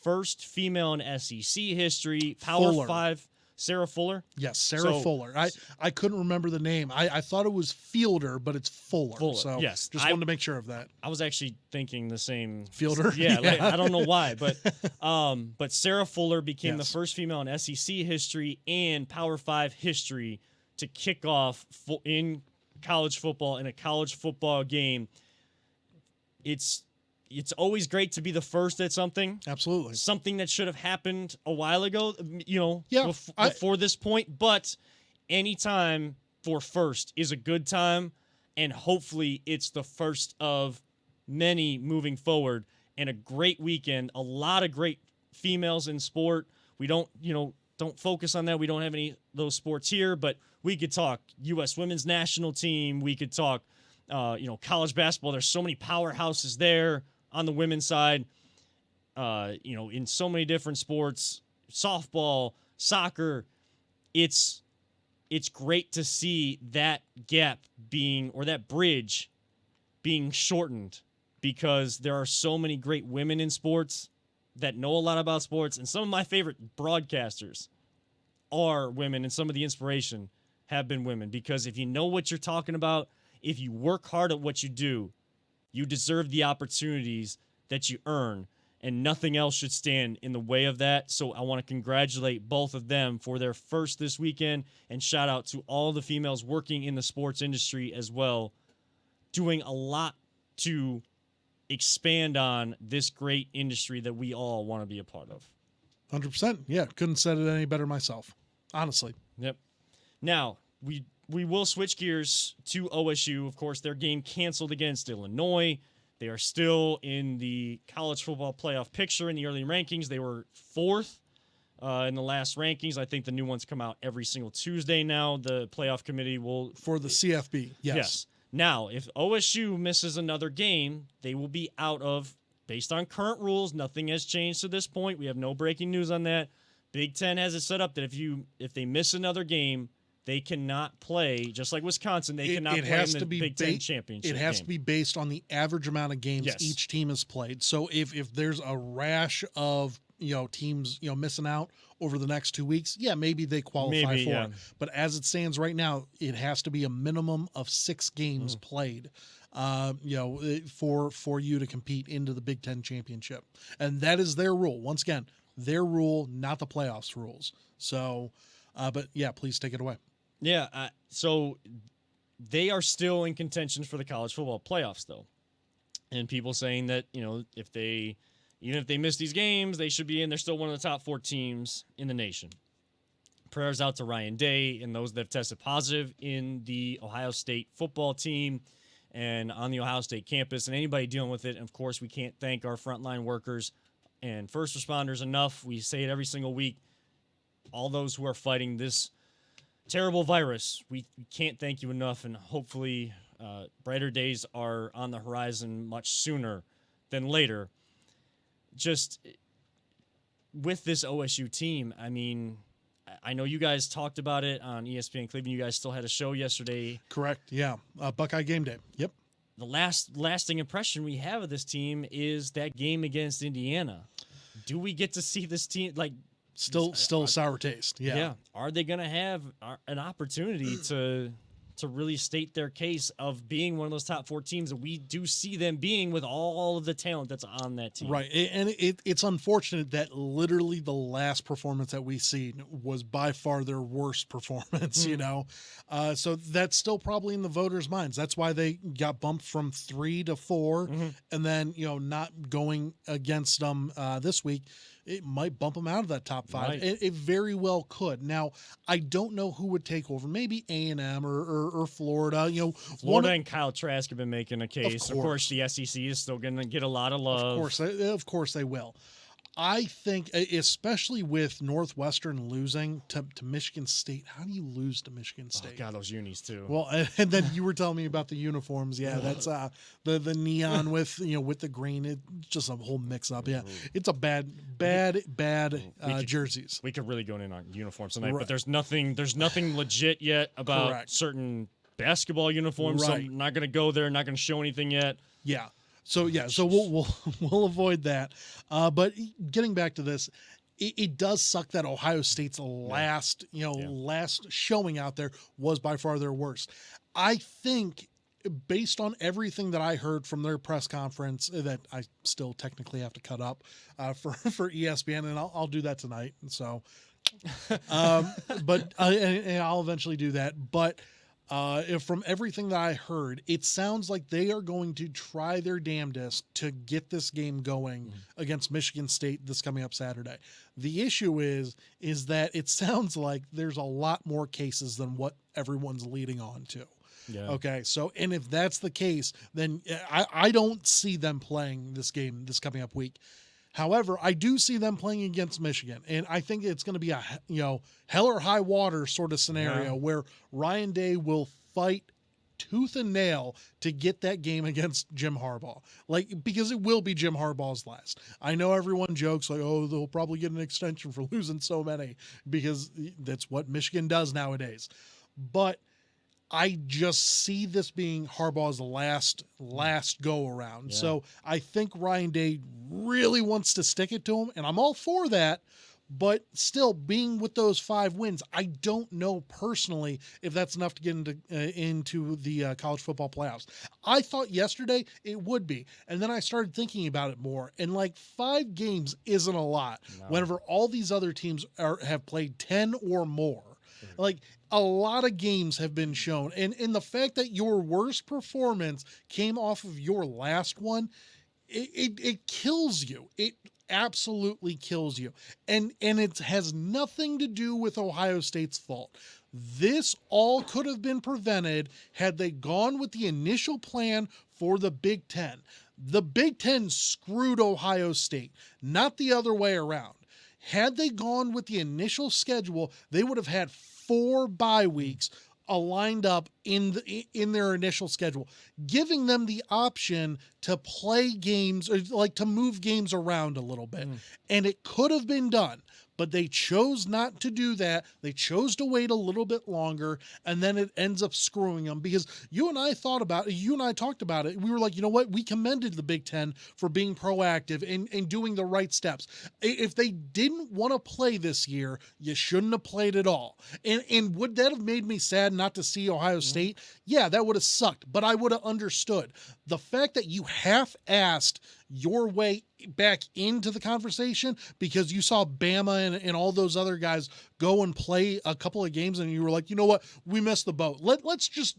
First female in SEC history, Power Fuller. 5, Sarah Fuller. Yes, Sarah Fuller. I couldn't remember the name. I thought it was Fielder, but it's Fuller. Fuller, So yes. just wanted to make sure of that. I was actually thinking the same. Fielder? Yeah, Yeah. Like, I don't know why, but Sarah Fuller became the Yes. first female in SEC history and Power 5 history to kick off in college football in a college football game. It's always great to be the first at something. Absolutely. Something that should have happened a while ago, Yeah, before this point. But any time for first is a good time, and hopefully it's the first of many moving forward. And a great weekend, a lot of great females in sport. We don't focus on that. We don't have any of those sports here, but we could talk U.S. women's national team. We could talk, college basketball. There's so many powerhouses there on the women's side, in so many different sports, softball, soccer. It's great to see that gap that bridge being shortened, because there are so many great women in sports that know a lot about sports, and some of my favorite broadcasters are women, and some of the inspiration have been women, because if you know what you're talking about, if you work hard at what you do, you deserve the opportunities that you earn, and nothing else should stand in the way of that. So I want to congratulate both of them for their first this weekend, and shout out to all the females working in the sports industry as well, doing a lot to expand on this great industry that we all want to be a part of. 100%. Yeah, couldn't said it any better myself, honestly. Yep. Now, we will switch gears to OSU. Of course, their game canceled against Illinois. They are still in the college football playoff picture in the early rankings. They were 4th in the last rankings. I think the new ones come out every single Tuesday now. The playoff committee will... For the CFB, yes. Now, if OSU misses another game, they will be out of, based on current rules, nothing has changed to this point. We have no breaking news on that. Big Ten has it set up that if they miss another game, they cannot play, just like Wisconsin, they cannot play in the Big Ten championship. It has to be based on the average amount of games each team has played. So if there's a rash of teams missing out over the next 2 weeks, maybe they qualify for it. But as it stands right now, it has to be a minimum of 6 games played, for you to compete into the Big Ten championship, and that is their rule. Once again, their rule, not the playoffs rules. So, but yeah, please take it away. Yeah, so they are still in contention for the college football playoffs, though, and people saying that even if they miss these games, they should be in. They're still one of the top 4 teams in the nation. Prayers out to Ryan Day and those that have tested positive in the Ohio State football team and on the Ohio State campus, and anybody dealing with it. And of course, we can't thank our frontline workers and first responders enough. We say it every single week. All those who are fighting this terrible virus, we can't thank you enough, and hopefully brighter days are on the horizon much sooner than later. Just with this OSU team, I mean, I know you guys talked about it on ESPN Cleveland. You guys still had a show yesterday. Correct, yeah. Buckeye Game Day, yep. The lasting impression we have of this team is that game against Indiana. Do we get to see this team, Still a sour taste. Yeah. Are they going to have an opportunity to really state their case of being one of those top 4 teams that we do see them being with all of the talent that's on that team? Right. And it's unfortunate that literally the last performance that we seen was by far their worst performance, So that's still probably in the voters' minds. That's why they got bumped from 3 to 4, and then, not going against them this week. It might bump them out of that top 5. Right. It very well could. Now, I don't know who would take over. Maybe A&M or Florida. Florida and Kyle Trask have been making a case. Of course, the SEC is still going to get a lot of love. Of course they will. I think, especially with Northwestern losing to Michigan State, how do you lose to Michigan Oh, State? God, those unis too. Well, and then you were telling me about the uniforms. Yeah, that's the neon with with the green. It's just a whole mix up. Yeah, it's a bad jerseys. We could really go in on uniforms tonight, Right. but there's nothing legit yet about Correct. certain basketball uniforms. So Right. I'm not going to go there. Not going to show anything yet. Yeah. So we'll we'll avoid that. But getting back to this, it does suck that Ohio State's last last showing out there was by far their worst. I think, based on everything that I heard from their press conference, that I still technically have to cut up for ESPN, and I'll do that tonight. And so, but and I'll eventually do that. But from everything that I heard, it sounds like they are going to try their damnedest to get this game going against Michigan State this coming up Saturday. The issue is that it sounds like there's a lot more cases than what everyone's leading on to. Yeah. Okay, so and if that's the case, then I don't see them playing this game this coming up week. However, I do see them playing against Michigan, and I think it's going to be a hell or high water sort of scenario where Ryan Day will fight tooth and nail to get that game against Jim Harbaugh, because it will be Jim Harbaugh's last. I know everyone jokes like, oh, they'll probably get an extension for losing so many, because that's what Michigan does nowadays. But I just see this being Harbaugh's last go around. Yeah. So I think Ryan Day really wants to stick it to him, and I'm all for that. But still, being with those 5 wins, I don't know personally if that's enough to get into the college football playoffs. I thought yesterday it would be, and then I started thinking about it more. And 5 games isn't a lot. No. Whenever all these other teams have played 10 or more. A lot of games have been shown, and the fact that your worst performance came off of your last one, it kills you. It absolutely kills you, and it has nothing to do with Ohio State's fault. This all could have been prevented had they gone with the initial plan for the Big Ten. The Big Ten screwed Ohio State, not the other way around. Had they gone with the initial schedule, they would have had 4 bye weeks aligned up in their initial schedule, giving them the option to play games or to move games around a little bit. And it could have been done, but they chose not to do that. They chose to wait a little bit longer, and then it ends up screwing them, because you and I talked about it. We were like, you know what? We commended the Big Ten for being proactive and doing the right steps. If they didn't want to play this year, you shouldn't have played at all. And would that have made me sad not to see Ohio State? Yeah, that would have sucked, but I would have understood. The fact that you half-assed your way back into the conversation because you saw Bama and all those other guys go and play a couple of games, and you were like, you know what, we missed the boat. Let's just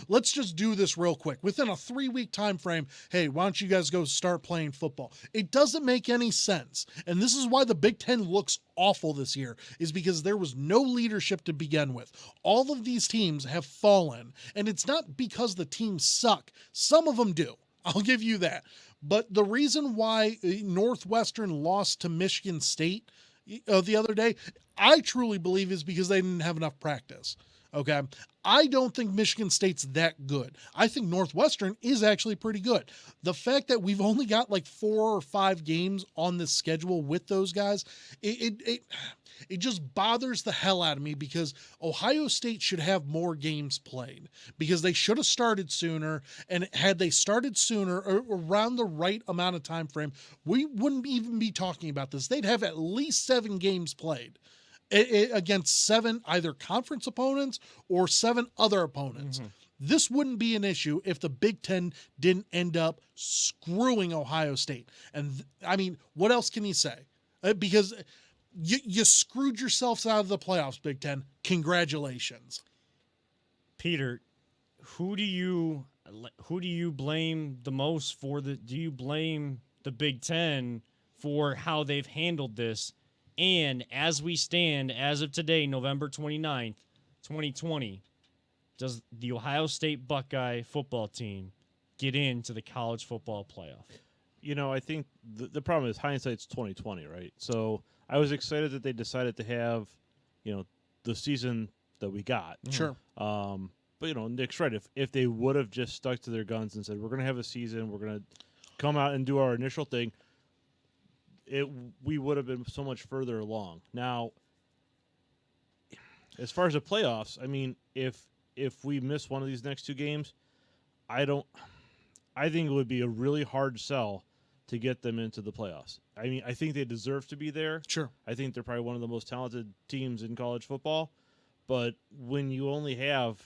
let's just do this real quick within a 3-week time frame. Hey, why don't you guys go start playing football? It doesn't make any sense, and this is why the Big Ten looks awful this year, is because there was no leadership to begin with. All of these teams have fallen, and it's not because the teams suck. Some of them do. I'll give you that. But the reason why Northwestern lost to Michigan State the other day, I truly believe is because they didn't have enough practice. Okay. I don't think Michigan State's that good. I think Northwestern is actually pretty good. The fact that we've only got 4 or 5 games on this schedule with those guys, it just bothers the hell out of me, because Ohio State should have more games played, because they should have started sooner. And had they started sooner or around the right amount of time frame, we wouldn't even be talking about this. They'd have at least 7 games played against 7 either conference opponents or 7 other opponents. This wouldn't be an issue if the Big Ten didn't end up screwing Ohio State. And I mean, what else can you say? Because you screwed yourselves out of the playoffs, Big Ten. Congratulations. Peter, who do you blame the most for do you blame the Big Ten for how they've handled this? And as we stand, as of today, November 29th, 2020, does the Ohio State Buckeye football team get into the college football playoff? I think the problem is hindsight's 2020, right? So I was excited that they decided to have, the season that we got. Sure. But Nick's right. If they would have just stuck to their guns and said, we're going to have a season, we're going to come out and do our initial thing, we would have been so much further along. Now, as far as the playoffs, I mean, if we miss one of these next two games, I think it would be a really hard sell to get them into the playoffs. I mean, I think they deserve to be there. Sure. I think they're probably one of the most talented teams in college football. But when you only have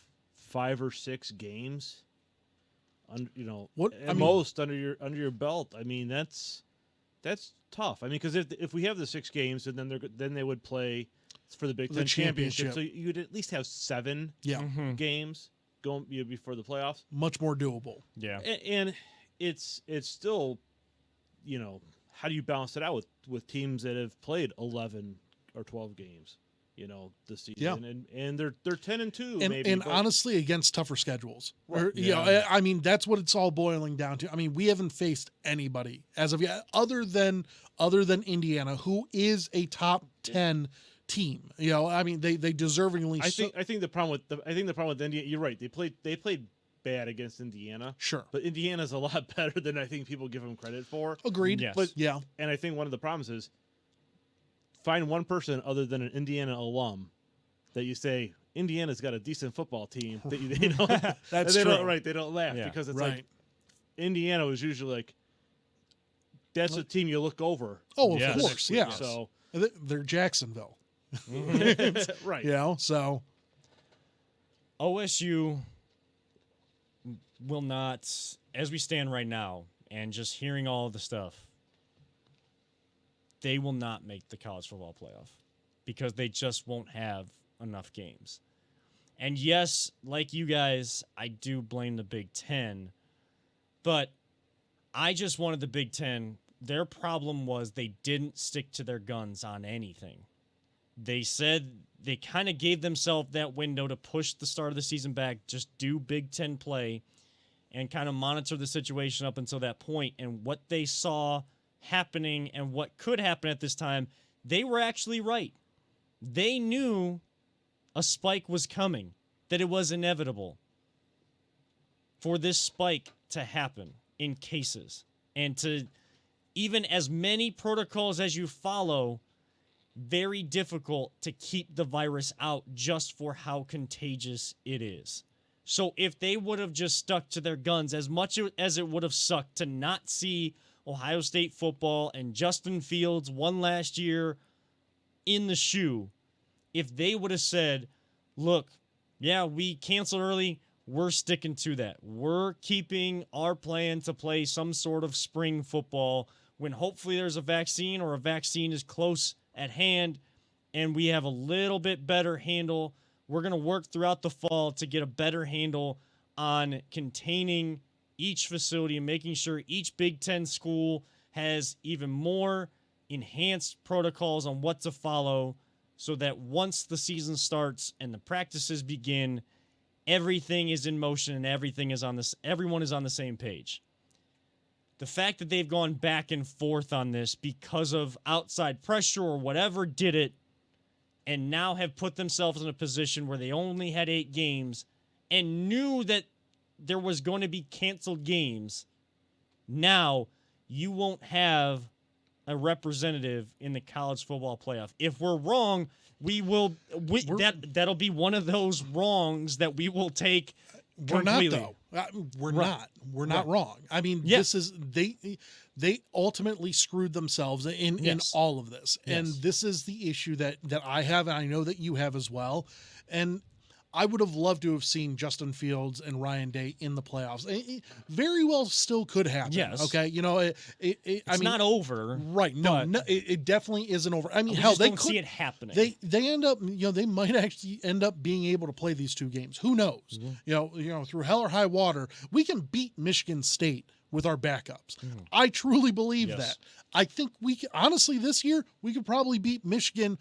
5 or 6 games, most under your belt, I mean that's tough. I mean, because if we have the 6 games, and then they would play for the Big Ten championship, so you'd at least have 7 games going before the playoffs. Much more doable. Yeah, and it's still, how do you balance it out with teams that have played 11 or 12 games? This season, and they're 10-2, and honestly, against tougher schedules. Right. I mean, that's what it's all boiling down to. I mean, we haven't faced anybody as of yet, other than Indiana, who is a top 10 team. I mean, they deservingly. I think the problem with Indiana, you're right. They played bad against Indiana. Sure, but Indiana's a lot better than I think people give them credit for. Agreed. Yes. But and I think one of the problems is, find one person other than an Indiana alum that you say Indiana's got a decent football team that that's they true. They don't laugh because it's right. like Indiana was usually like that's a team you look over. Oh, Yes. of course, yeah. So they're Jacksonville, right? So OSU will not, as we stand right now, and just hearing all of the stuff, they will not make the college football playoff because they just won't have enough games. And yes, like you guys, I do blame the Big Ten, but I just wanted the Big Ten. Their problem was they didn't stick to their guns on anything. They said they kind of gave themselves that window to push the start of the season back, just do Big Ten play and kind of monitor the situation up until that point. And what they saw happening and what could happen at this time, they were actually right. They knew a spike was coming, that it was inevitable for this spike to happen in cases. And to even as many protocols as you follow, very difficult to keep the virus out just for how contagious it is. So if they would have just stuck to their guns, as much as it would have sucked to not see Ohio State football and Justin Fields one last year in the shoe, if they would have said, look, yeah, we canceled early, we're sticking to that. We're keeping our plan to play some sort of spring football when hopefully there's a vaccine or a vaccine is close at hand and we have a little bit better handle. We're going to work throughout the fall to get a better handle on containing each facility and making sure each Big Ten school has even more enhanced protocols on what to follow so that once the season starts and the practices begin, everything is in motion and everyone is on the same page. The fact that they've gone back and forth on this because of outside pressure or whatever did it, and now have put themselves in a position where they only had 8 games and knew that there was going to be canceled games, now you won't have a representative in the college football playoff. If we're wrong, that'll be one of those wrongs that we will take completely. We're not, though. We're not wrong. I mean, this is they ultimately screwed themselves in all of this. Yes. And this is the issue that I have, and I know that you have as well. And I would have loved to have seen Justin Fields and Ryan Day in the playoffs. It very well still could happen. Yes. Okay. It's not over. Right. No, it definitely isn't over. I mean, We hell, just they don't see it happening. They end up, they might actually end up being able to play these 2 games. Who knows? Mm-hmm. Through hell or high water, we can beat Michigan State with our backups. Mm-hmm. I truly believe that. I think honestly, this year, we could probably beat Michigan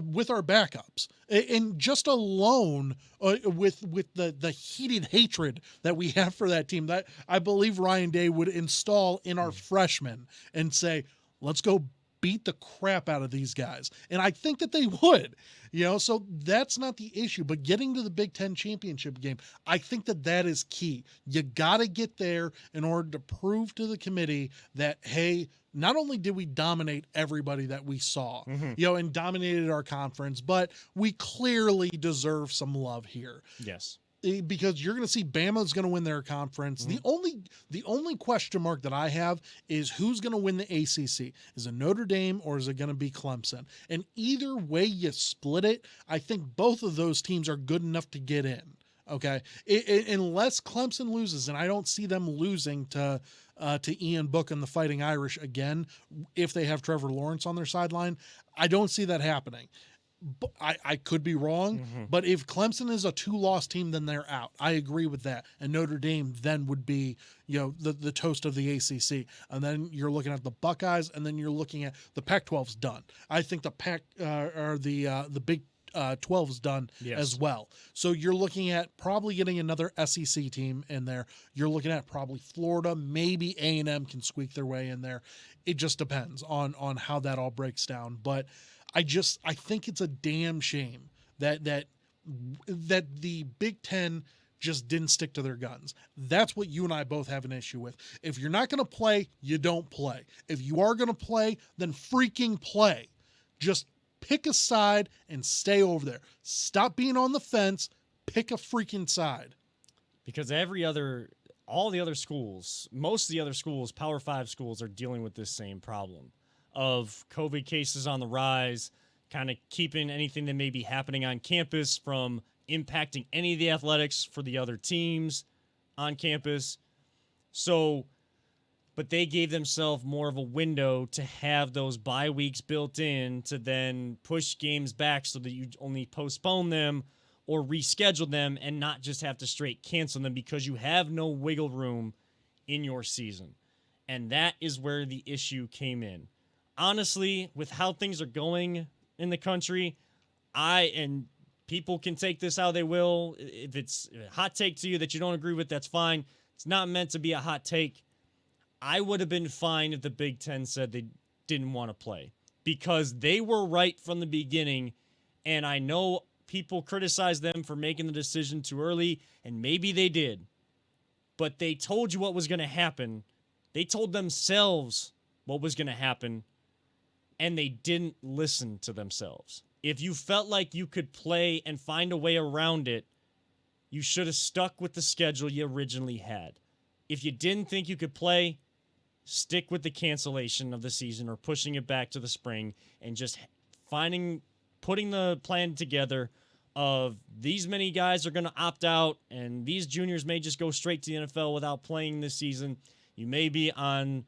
with our backups, and just alone with the heated hatred that we have for that team, that I believe Ryan Day would install in our freshmen and say, let's go beat the crap out of these guys. And I think that they would, so that's not the issue. But getting to the Big Ten championship game, I think that is key. You got to get there in order to prove to the committee that, hey, not only did we dominate everybody that we saw, and dominated our conference, but we clearly deserve some love here. Yes. Because you're going to see Bama's going to win their conference. The only question mark that I have is who's going to win the ACC. Is it Notre Dame or is it going to be Clemson? And either way you split it, I think both of those teams are good enough to get in. Okay, unless Clemson loses, and I don't see them losing to Ian Book and the Fighting Irish again if they have Trevor Lawrence on their sideline. I don't see that happening. But I could be wrong, but if Clemson is a 2-loss team, then they're out. I agree with that. And Notre Dame then would be, the toast of the ACC. And then you're looking at the Buckeyes, and then you're looking at the Pac-12's done. I think the the Big 12's done as well. So you're looking at probably getting another SEC team in there. You're looking at probably Florida, maybe A&M can squeak their way in there. It just depends on how that all breaks down. But I think it's a damn shame that the Big Ten just didn't stick to their guns. That's what you and I both have an issue with. If you're not going to play, you don't play. If you are going to play, then freaking play. Just pick a side and stay over there. Stop being on the fence. Pick a freaking side. Because all the other schools, most of the other schools, Power 5 schools, are dealing with this same problem of COVID cases on the rise, kind of keeping anything that may be happening on campus from impacting any of the athletics for the other teams on campus. So, but they gave themselves more of a window to have those bye weeks built in to then push games back so that you only postpone them or reschedule them and not just have to straight cancel them because you have no wiggle room in your season. And that is where the issue came in. Honestly, with how things are going in the country, and people can take this how they will. If it's a hot take to you that you don't agree with, that's fine. It's not meant to be a hot take. I would have been fine if the Big Ten said they didn't want to play because they were right from the beginning. And I know people criticize them for making the decision too early, and maybe they did. But they told you what was going to happen. They told themselves what was going to happen. And they didn't listen to themselves. If you felt like you could play and find a way around it, you should have stuck with the schedule you originally had. If you didn't think you could play, stick with the cancellation of the season or pushing it back to the spring and just putting the plan together of these many guys are going to opt out and these juniors may just go straight to the NFL without playing this season. You may be on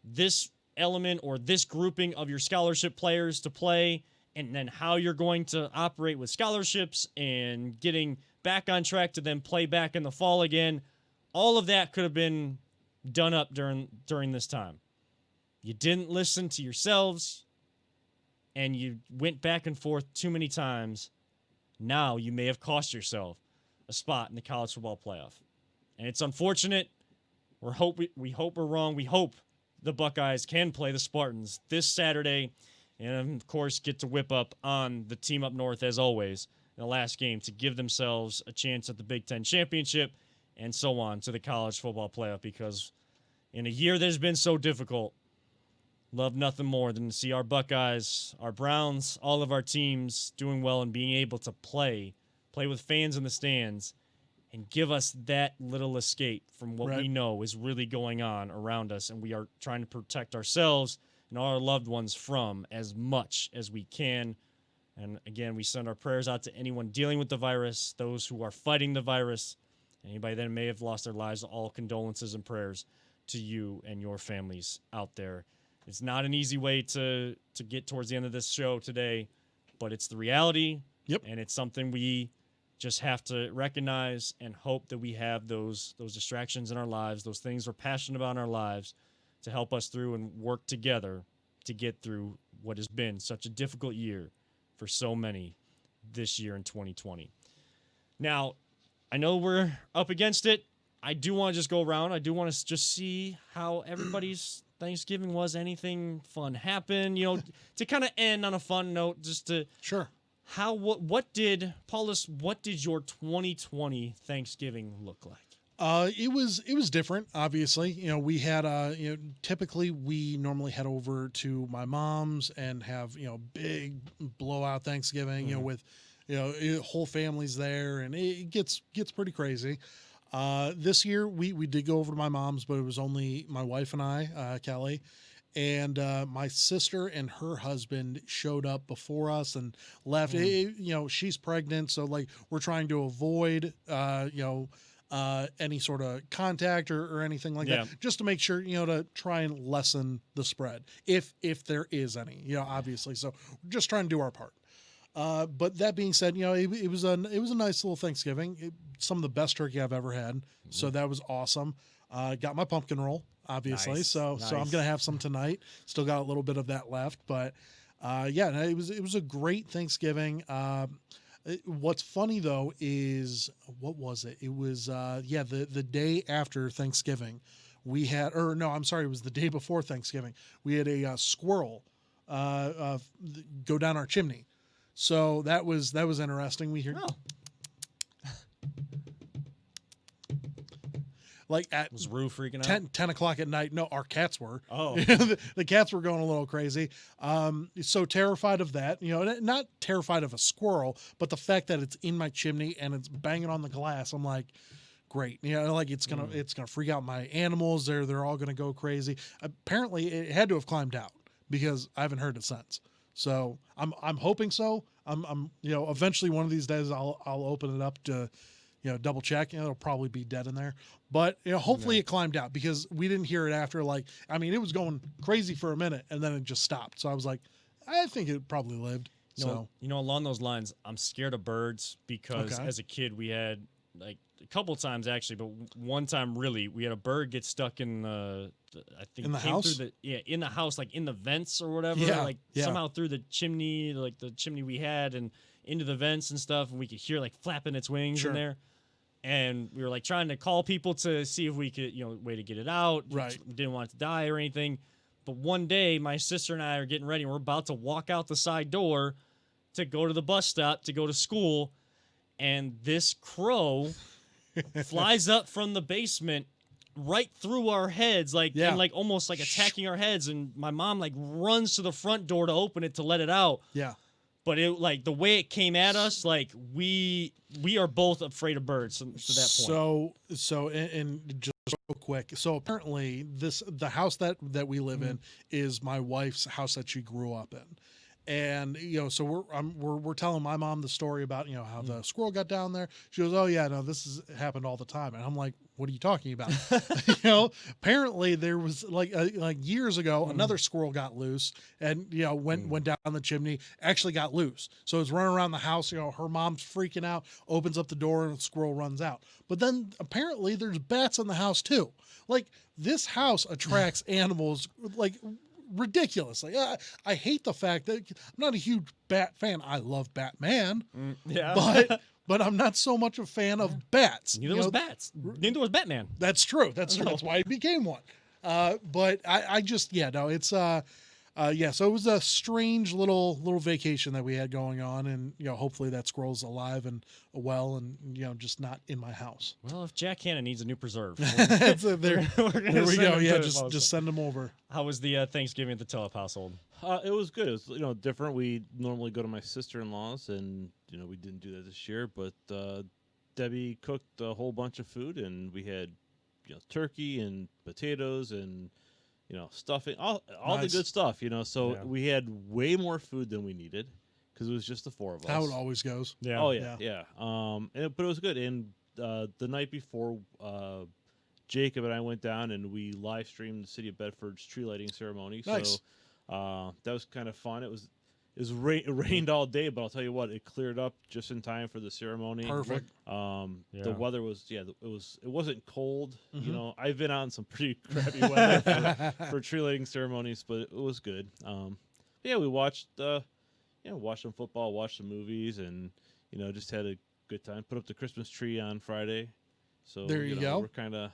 this element or this grouping of your scholarship players to play, and then how you're going to operate with scholarships and getting back on track to then play back in the fall again. All of that could have been done up during this time. You didn't listen to yourselves, and you went back and forth too many times. Now you may have cost yourself a spot in the college football playoff. And it's unfortunate. We hope we're wrong. We hope the Buckeyes can play the Spartans this Saturday and, of course, get to whip up on the team up north, as always, in the last game to give themselves a chance at the Big Ten championship and so on to the college football playoff, because in a year that has been so difficult, love nothing more than to see our Buckeyes, our Browns, all of our teams doing well and being able to play with fans in the stands and give us that little escape from what we know is really going on around us, and we are trying to protect ourselves and all our loved ones from as much as we can. And again, we send our prayers out to anyone dealing with the virus, those who are fighting the virus, anybody that may have lost their lives. All condolences and prayers to you and your families out there. It's not an easy way to get towards the end of this show today, but it's the reality. Yep. And it's something we just have to recognize and hope that we have those distractions in our lives, those things we're passionate about in our lives, to help us through and work together to get through what has been such a difficult year for so many this year in 2020. Now, I know we're up against it. I do want to just go around. I do want to just see how everybody's Thanksgiving was. Anything fun happen? To kind of end on a fun note, just to Sure. what did Paulus? What did your 2020 Thanksgiving look like? It was different. Obviously, we had typically we normally head over to my mom's and have big blowout Thanksgiving. With whole families there, and it gets pretty crazy. This year we did go over to my mom's, but it was only my wife and I, Kelly, and my sister and her husband showed up before us and left. She's pregnant, so like we're trying to avoid any sort of contact or anything like that, just to make sure to try and lessen the spread if there is any, obviously. So we're just trying to do our part. But that being said, it was a nice little Thanksgiving. Some of the best turkey I've ever had. So that was awesome. Got my pumpkin roll, obviously. Nice. So I'm gonna have some tonight. Still got a little bit of that left, but it was a great Thanksgiving. What's funny though is what was it? It was the day after Thanksgiving, it was the day before Thanksgiving. We had a squirrel go down our chimney. So that was interesting. We heard like at Was Rue freaking out? 10 o'clock at night. No, our cats were. Oh. The cats were going a little crazy. So terrified of that. Not terrified of a squirrel, but the fact that it's in my chimney and it's banging on the glass. I'm like, great. Like it's gonna freak out my animals. They're all gonna go crazy. Apparently, it had to have climbed out because I haven't heard it since. So I'm hoping so. I'm eventually one of these days I'll open it up to double check. It'll probably be dead in there, but hopefully it climbed out because we didn't hear it after. It was going crazy for a minute and then it just stopped. So I was like, I think it probably lived. Along those lines, I'm scared of birds because as a kid we had like a couple times actually, but one time really we had a bird get stuck in in the house. In the house, like in the vents or whatever. Somehow through the chimney, like the chimney we had, and into the vents and stuff, and we could hear like flapping its wings in there. And we were like trying to call people to see if we could, way to get it out. Right. We didn't want it to die or anything. But one day, my sister and I are getting ready, and we're about to walk out the side door to go to the bus stop to go to school, and this crow flies up from the basement right through our heads, and like almost like attacking our heads. And my mom like runs to the front door to open it to let it out. Yeah. But it like the way it came at us, like we are both afraid of birds to that point. So just real quick. So apparently the house that we live in is my wife's house that she grew up in. And so we're telling my mom the story about how the squirrel got down there. She goes, "Oh yeah, no, this has happened all the time." And I'm like, "What are you talking about?" Apparently there was like years ago another squirrel got loose and went down the chimney. Actually got loose, so it's running around the house. Her mom's freaking out, opens up the door, and the squirrel runs out. But then apparently there's bats in the house too. Like this house attracts animals like ridiculously. I hate the fact that I'm not a huge bat fan. I love Batman, but I'm not so much a fan of bats. Neither was bats. Neither was Batman. That's true. That's true. That's why he became one. But I just it's so it was a strange little vacation that we had going on, and hopefully that squirrel's alive and well, and just not in my house. Well, if Jack Hanna needs a new preserve, there we go. Yeah, just send him over. How was the Thanksgiving at the Telep household? It was good. It was different. We normally go to my sister-in-law's, and we didn't do that this year. But Debbie cooked a whole bunch of food, and we had turkey and potatoes and stuffing, all the good stuff. So we had way more food than we needed because it was just the four of us. How it always goes. Yeah. Oh yeah. But it was good. And the night before, Jacob and I went down and we live streamed the City of Bedford's tree lighting ceremony. Nice. So that was kind of fun. It rained all day, but I'll tell you what, it cleared up just in time for the ceremony. Perfect. The weather was it wasn't cold. I've been out in some pretty crappy weather for tree lighting ceremonies, but it was good. We watched watch some football, watch some movies, and just had a good time. Put up the Christmas tree on Friday, so There you go. We're kind of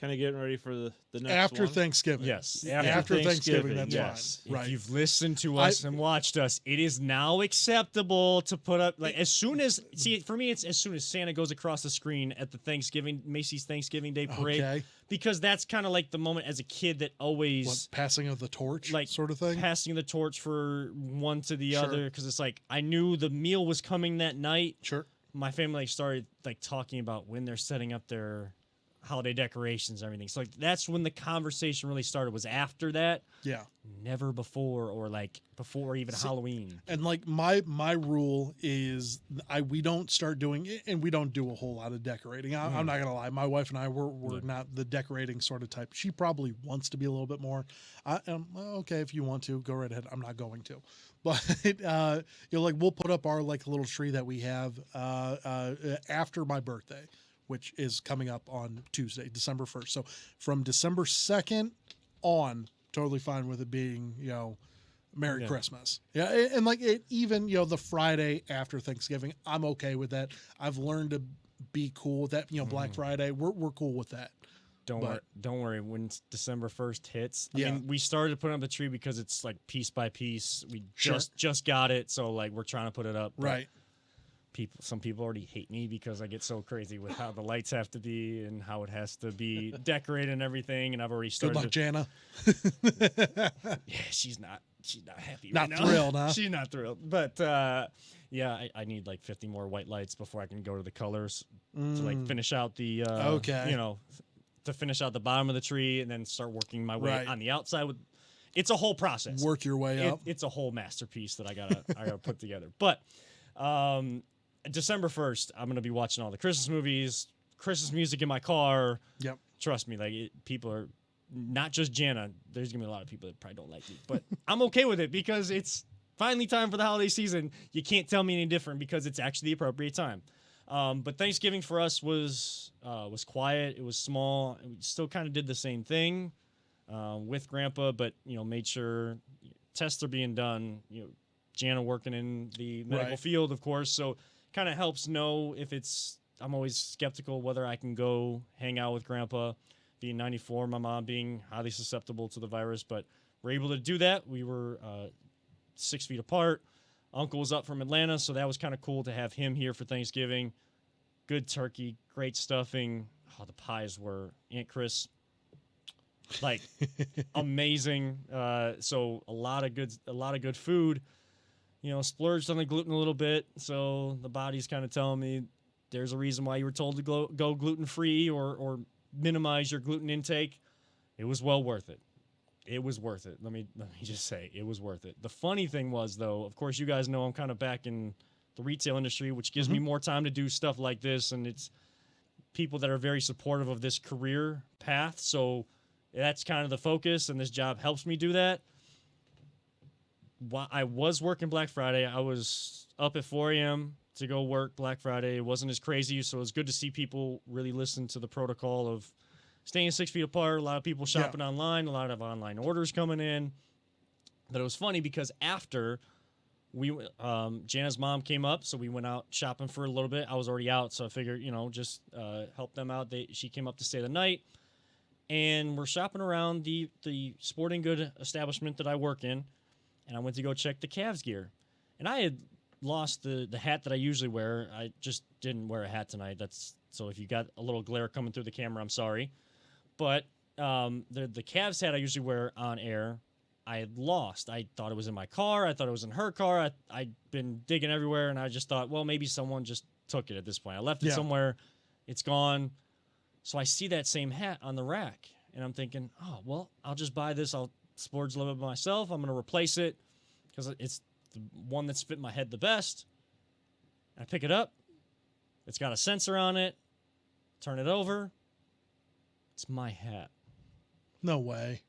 getting ready for the next After one. Thanksgiving. Yes. After Thanksgiving, that's Yes. fine. Right. If you've listened to us and watched us, it is now acceptable to put up as soon as for me it's as soon as Santa goes across the screen at the Macy's Thanksgiving Day parade. Okay. Because that's kind of like the moment as a kid that always What, passing of the torch, like sort of thing. passing the torch for one to the Sure. other, because it's like I knew the meal was coming that night. Sure. My family started talking about when they're setting up their holiday decorations and everything. So that's when the conversation really started, was after that. Yeah. Never before, or before even Halloween. And my rule is we don't start doing it, and we don't do a whole lot of decorating. I'm not gonna lie, my wife and I we're not the decorating sort of type. She probably wants to be a little bit more. Okay, if you want to, go right ahead. I'm not going to, but we'll put up our little tree that we have after my birthday, which is coming up on Tuesday, December 1st. So from December 2nd on, totally fine with it being, Merry Christmas. Yeah. And even, the Friday after Thanksgiving, I'm okay with that. I've learned to be cool with that. Black Friday, we're cool with that. Don't worry. When December 1st hits, I Yeah. mean, we started putting up the tree because it's piece by piece. We Sure. just got it, so we're trying to put it up. But Right. some people already hate me because I get so crazy with how the lights have to be and how it has to be decorated and everything. And I've already Good started. luck, Jana. Yeah, she's not happy. Not right now. thrilled, huh? She's not thrilled. But I need 50 more white lights before I can go to the colors to finish out the Okay. To finish out the bottom of the tree and then start working my way Right. on the outside with. It's a whole process. Work your way up. It's a whole masterpiece that I gotta put together. But December 1st, I'm gonna be watching all the Christmas movies, Christmas music in my car. Yep. Trust me, people are not just Jana. There's gonna be a lot of people that probably don't like me, but I'm okay with it because it's finally time for the holiday season. You can't tell me any different because it's actually the appropriate time. But Thanksgiving for us was quiet. It was small. We still kind of did the same thing with Grandpa, but made sure tests are being done. Jana working in the medical Right. field, of course, so kind of helps know if it's. I'm always skeptical whether I can go hang out with Grandpa. Being 94, my mom being highly susceptible to the virus, but we're able to do that. We were 6 feet apart. Uncle was up from Atlanta, so that was kind of cool to have him here for Thanksgiving. Good turkey, great stuffing. Oh, the pies were Aunt Chris, amazing. So a lot of good food. Splurged on the gluten a little bit, so the body's kind of telling me there's a reason why you were told to go gluten free or minimize your gluten intake. It was well worth it. It was worth it. Let me just say, it was worth it. The funny thing was, though, of course, you guys know I'm kind of back in the retail industry, which gives me more time to do stuff like this, and it's people that are very supportive of this career path. So that's kind of the focus, and this job helps me do that. While I was working Black Friday, I was up at 4 a.m. to go work Black Friday. It wasn't as crazy, so it was good to see people really listen to the protocol of staying 6 feet apart. A lot of people shopping online, a lot of online orders coming in. But it was funny because after Jana's mom came up, so we went out shopping for a little bit. I was already out, so I figured, just help them out. She came up to stay the night, and we're shopping around the sporting good establishment that I work in, and I went to go check the Cavs gear. And I had lost the hat that I usually wear. I just didn't wear a hat tonight. So if you got a little glare coming through the camera, I'm sorry. But the Cavs hat I usually wear on air, I had lost. I thought it was in my car. I thought it was in her car. I'd been digging everywhere, and I just thought, well, maybe someone just took it at this point. I left it somewhere. It's gone. So I see that same hat on the rack, and I'm thinking, oh, well, I'll just buy this. I'll splurge a little bit by myself. I'm going to replace it because it's the one that's fit my head the best. I pick it up. It's got a sensor on it. Turn it over. It's my hat. No way.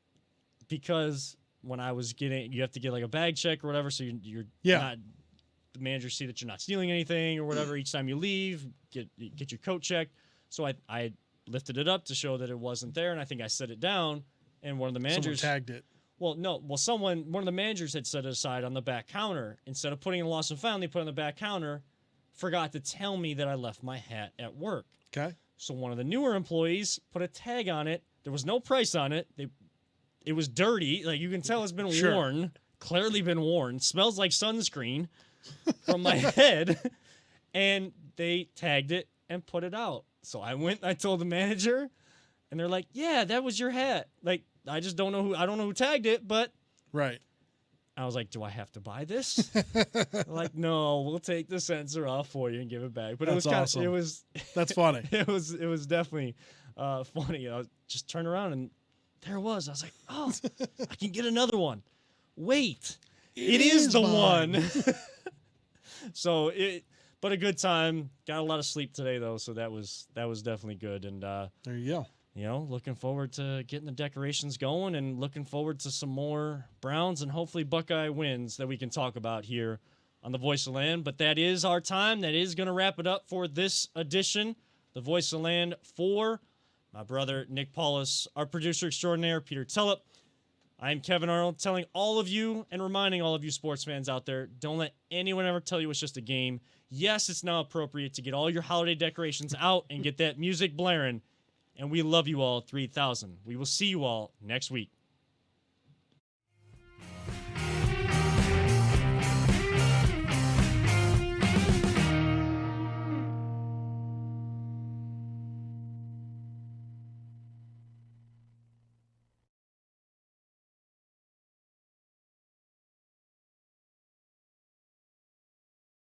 Because when I was you have to get a bag check or whatever, so you're not, the manager see that you're not stealing anything or whatever. Each time you leave, get your coat checked. So I lifted it up to show that it wasn't there, and I think I set it down, and one of the managers Someone tagged it. Well, no. Well, one of the managers had set it aside on the back counter. Instead of putting it in lost and found, they put it on the back counter. Forgot to tell me that I left my hat at work. Okay. So one of the newer employees put a tag on it. There was no price on it. It was dirty. Like, you can tell it's been Sure. worn. Clearly been worn. Smells like sunscreen from my head. And they tagged it and put it out. So I went and I told the manager, and they're like, yeah, that was your hat. Like, I don't know who tagged it, but Right. I was like, do I have to buy this? They're like, no, we'll take the sensor off for you and give it back. But That's awesome. It was That's funny. it was definitely funny. I was just turned around and there it was. I was like, oh, I can get another one. Wait, it is the mine. one. But a good time. Got a lot of sleep today though, so that was definitely good. And There you go. looking forward to getting the decorations going and looking forward to some more Browns and hopefully Buckeye wins that we can talk about here on The Voice of Land. But that is our time. That is going to wrap it up for this edition, The Voice of Land, for my brother, Nick Paulus, our producer extraordinaire, Peter Tullup. I'm Kevin Arnold, telling all of you and reminding all of you sports fans out there, don't let anyone ever tell you it's just a game. Yes, it's now appropriate to get all your holiday decorations out and get that music blaring. And we love you all 3,000. We will see you all next week.